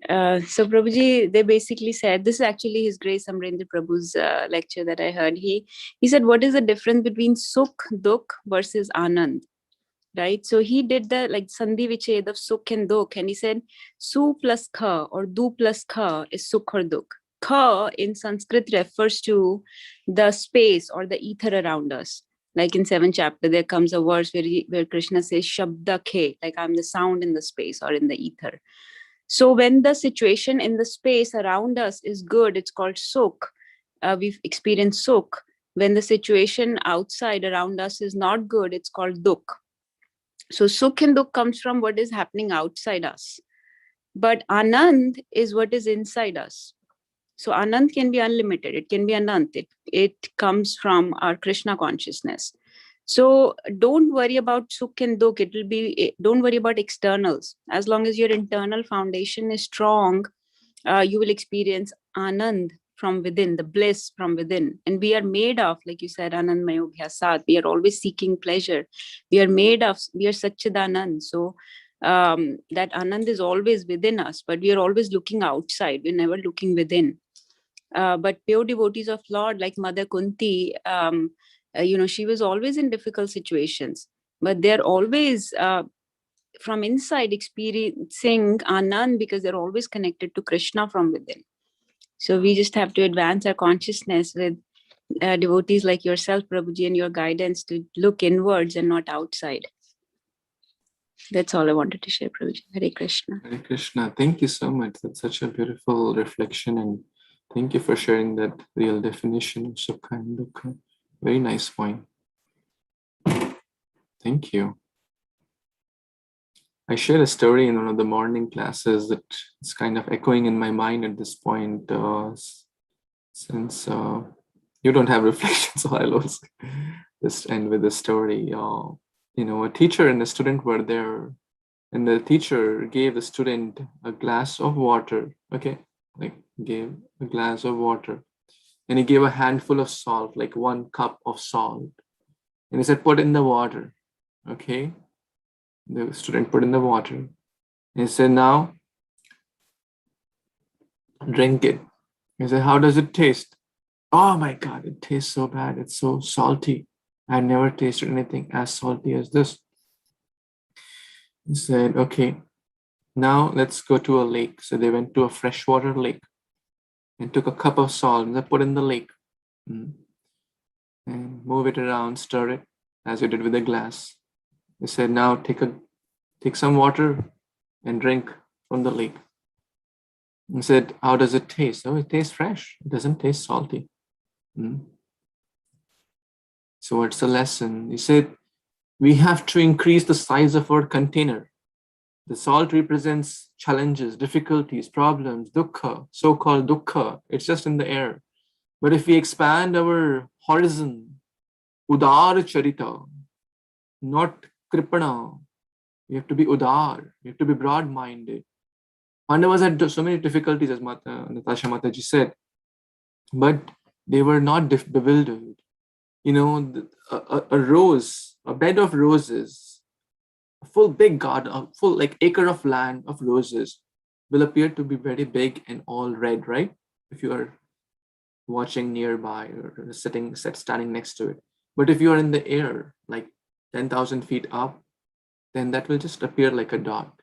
So Prabhuji, they basically said, this is actually His Grace Amrendra Prabhu's lecture that I heard. He said, what is the difference between Sukh, Dukh versus Anand? Right? So he did the like Sandhi Vichhed of Sukh and Dukh, and he said, Su plus Kha or Du plus Kha is Sukh or Dukh. Kha in Sanskrit refers to the space or the ether around us. Like in 7th chapter, there comes a verse where Krishna says, Shabda Khe, like I'm the sound in the space or in the ether. So when the situation in the space around us is good, it's called sukh. We've experienced sukh. When the situation outside around us is not good, it's called dukh. So sukh and dukh comes from what is happening outside us. But anand is what is inside us. So anand can be unlimited. It can be anant. It comes from our Krishna consciousness. So don't worry about sukh and dukh. It will be, don't worry about externals. As long as your internal foundation is strong, you will experience anand from within, the bliss from within. And we are made of, like you said, anand mayo bhyasat. We are always seeking pleasure. We are Satchidanand. So that anand is always within us, but we are always looking outside. We're never looking within. But pure devotees of Lord, like Mother Kunti, she was always in difficult situations, but they're always from inside experiencing Anand because they're always connected to Krishna from within. So we just have to advance our consciousness with devotees like yourself, Prabhuji, and your guidance to look inwards and not outside. That's all I wanted to share, Prabhuji. Hare Krishna. Hare Krishna. Thank you so much. That's such a beautiful reflection, and thank you for sharing that real definition of Sukha and Dukkha. Very nice point. Thank you. I shared a story in one of the morning classes that is kind of echoing in my mind at this point. Since you don't have reflections, so I'll also just end with a story. A teacher and a student were there, and the teacher gave the student a glass of water. Okay, like gave a glass of water, and he gave a handful of salt, like 1 cup of salt, and he said, "Put in the water." Okay, the student put in the water, and he said, "Now drink it." He said, "How does it taste?" "Oh my God, it tastes so bad. It's so salty. I never tasted anything as salty as this." He said, "Okay, now let's go to a lake." So they went to a freshwater lake and took a cup of salt and they put in the lake and move it around, stir it as you did with a glass. They said, "Now take some water and drink from the lake." He said, "How does it taste?" "Oh, it tastes fresh. It doesn't taste salty." So what's the lesson? He said, we have to increase the size of our container. The salt represents challenges, difficulties, problems, dukkha, so-called dukkha. It's just in the air. But if we expand our horizon, udar charita, not kripana, we have to be udar, we have to be broad-minded. Pandavas had so many difficulties, as Natasha Mataji said, but they were not bewildered. A rose, a bed of roses, a full big garden, a full like acre of land of roses will appear to be very big and all red, right? If you are watching nearby or standing next to it. But if you are in the air, like 10,000 feet up, then that will just appear like a dot.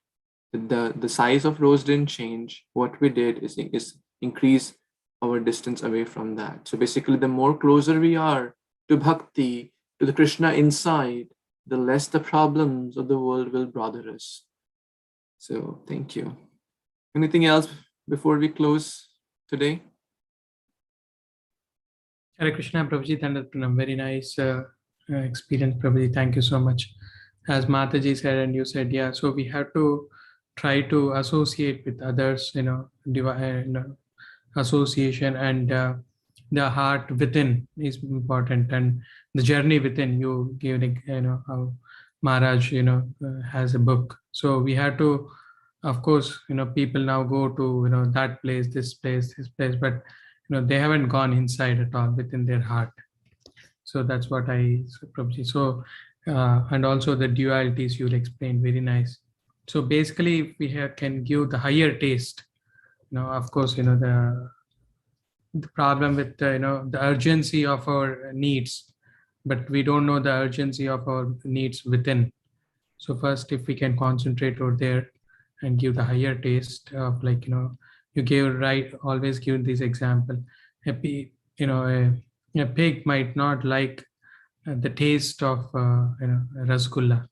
The size of rose didn't change. What we did is increase our distance away from that. So basically, the more closer we are to Bhakti, to the Krishna inside, the less the problems of the world will bother us. So thank you. Anything else before we close today? Hare Krishna, Prabhuji, and that's been a very nice experience, Prabhuji. Thank you so much. As Mataji said, and you said, yeah, so we have to try to associate with others, association, and the heart within is important, and the journey within. You give, how Maharaj, has a book. So we have to, of course, people now go to, that place, this place, but they haven't gone inside at all within their heart. So that's what I probably. So and also the dualities you explained, very nice. So basically, if we can give the higher taste, of course, the problem with the urgency of our needs, but we don't know the urgency of our needs within. So first, if we can concentrate over there and give the higher taste of, like, you gave, right, always give this example. A pig might not like the taste of rasgulla,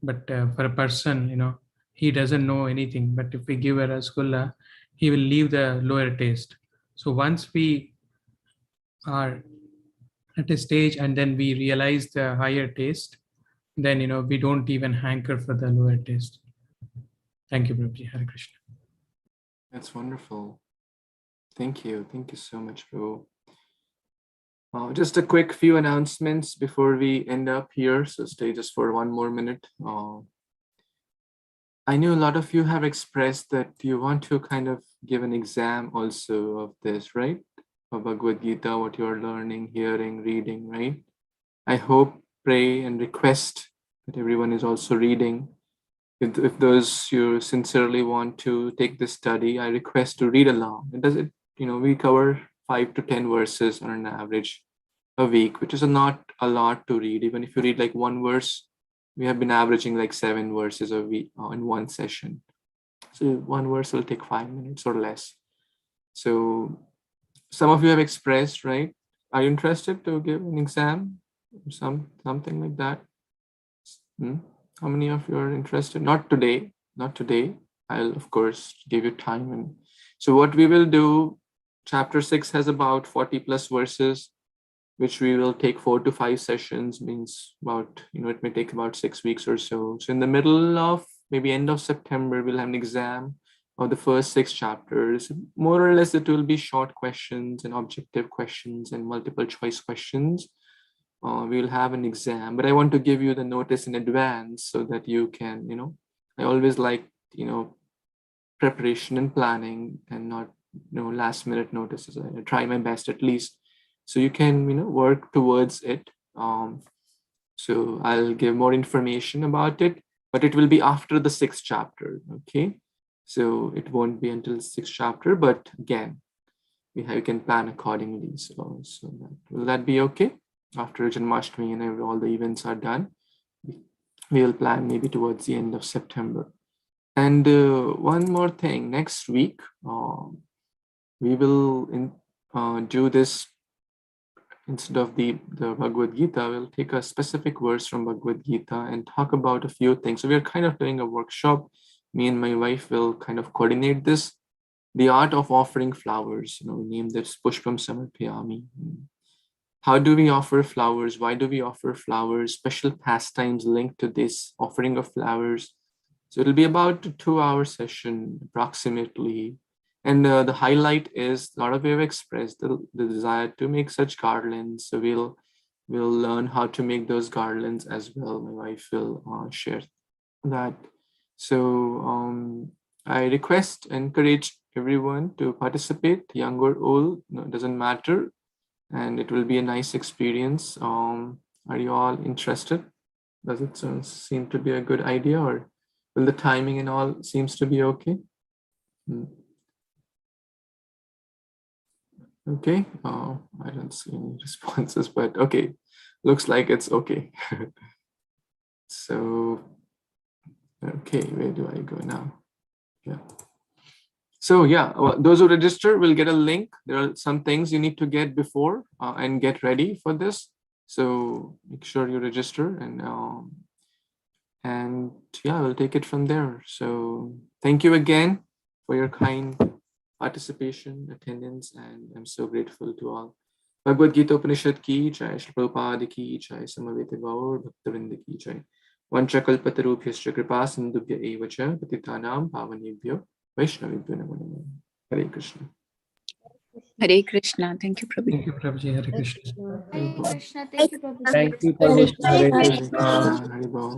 but for a person, he doesn't know anything. But if we give a rasgulla, he will leave the lower taste. So once we are at a stage and then we realize the higher taste, then we don't even hanker for the lower taste. Thank you, Prabhuji. Hare Krishna. That's wonderful. Thank you so much, Prabhu. Just a quick few announcements before we end up here, so stay just for one more minute. I know a lot of you have expressed that you want to kind of give an exam also of this, right? Of Bhagavad Gita, what you're learning, hearing, reading, right? I hope, pray, and request that everyone is also reading. If those you sincerely want to take this study, I request to read along. We cover 5 to 10 verses on an average a week, which is not a lot to read. Even if you read like one verse, we have been averaging like 7 verses a week in one session. So one verse will take 5 minutes or less. So some of you have expressed, right? Are you interested to give an exam? Something like that? How many of you are interested? Not today. I'll of course give you time. And so what we will do, chapter 6 has about 40 plus verses, which we will take 4 to 5 sessions, means about, it may take about 6 weeks or so. So in the middle of maybe end of September, we'll have an exam of the first 6 chapters. More or less, it will be short questions and objective questions and multiple choice questions. We'll have an exam, but I want to give you the notice in advance so that you can, I always like, preparation and planning and not, last minute notices. I try my best at least. So you can, work towards it. So I'll give more information about it, but it will be after the 6th chapter, okay? So it won't be until the 6th chapter, but again, you can plan accordingly. So will that be okay? After Janmashtami and all the events are done, we will plan maybe towards the end of September. And one more thing, next week, we will do this. Instead of the Bhagavad Gita, we'll take a specific verse from Bhagavad Gita and talk about a few things. So we're kind of doing a workshop. Me and my wife will kind of coordinate this. The art of offering flowers, we named this Pushpam Samarpayami. How do we offer flowers? Why do we offer flowers? Special pastimes linked to this offering of flowers. So it'll be about a 2-hour session approximately. And the highlight is a lot of you have expressed the desire to make such garlands. So we'll learn how to make those garlands as well. My wife will share that. So I encourage everyone to participate, young or old, it doesn't matter. And it will be a nice experience. Are you all interested? Does it seem to be a good idea, or will the timing and all seems to be okay? Okay, I don't see any responses, but okay, looks like it's okay. So, okay, where do I go now? Yeah. So yeah, those who register will get a link. There are some things you need to get before and get ready for this. So make sure you register and yeah, we'll take it from there. So thank you again for your kind participation, attendance, and I'm so grateful to all. Bhagavad Gita Upanishad ki jai, Shri Prabhupada ki jai, Samaveta Gaur Bhaktivinoda ki jai. Vanchakalpatarubhyascha kripa sindhubhya eva cha patitanam pavanebhyo Vaishnavibhyo namo namo. Hare Krishna. Hare Krishna. Thank you, Prabhu. Thank you, Prabhuji. Hare Krishna. Hare Krishna. Thank you, Prabhuji. Thank you, Prabhu. Hare Hare Krishna. Krishna. Hare Bol.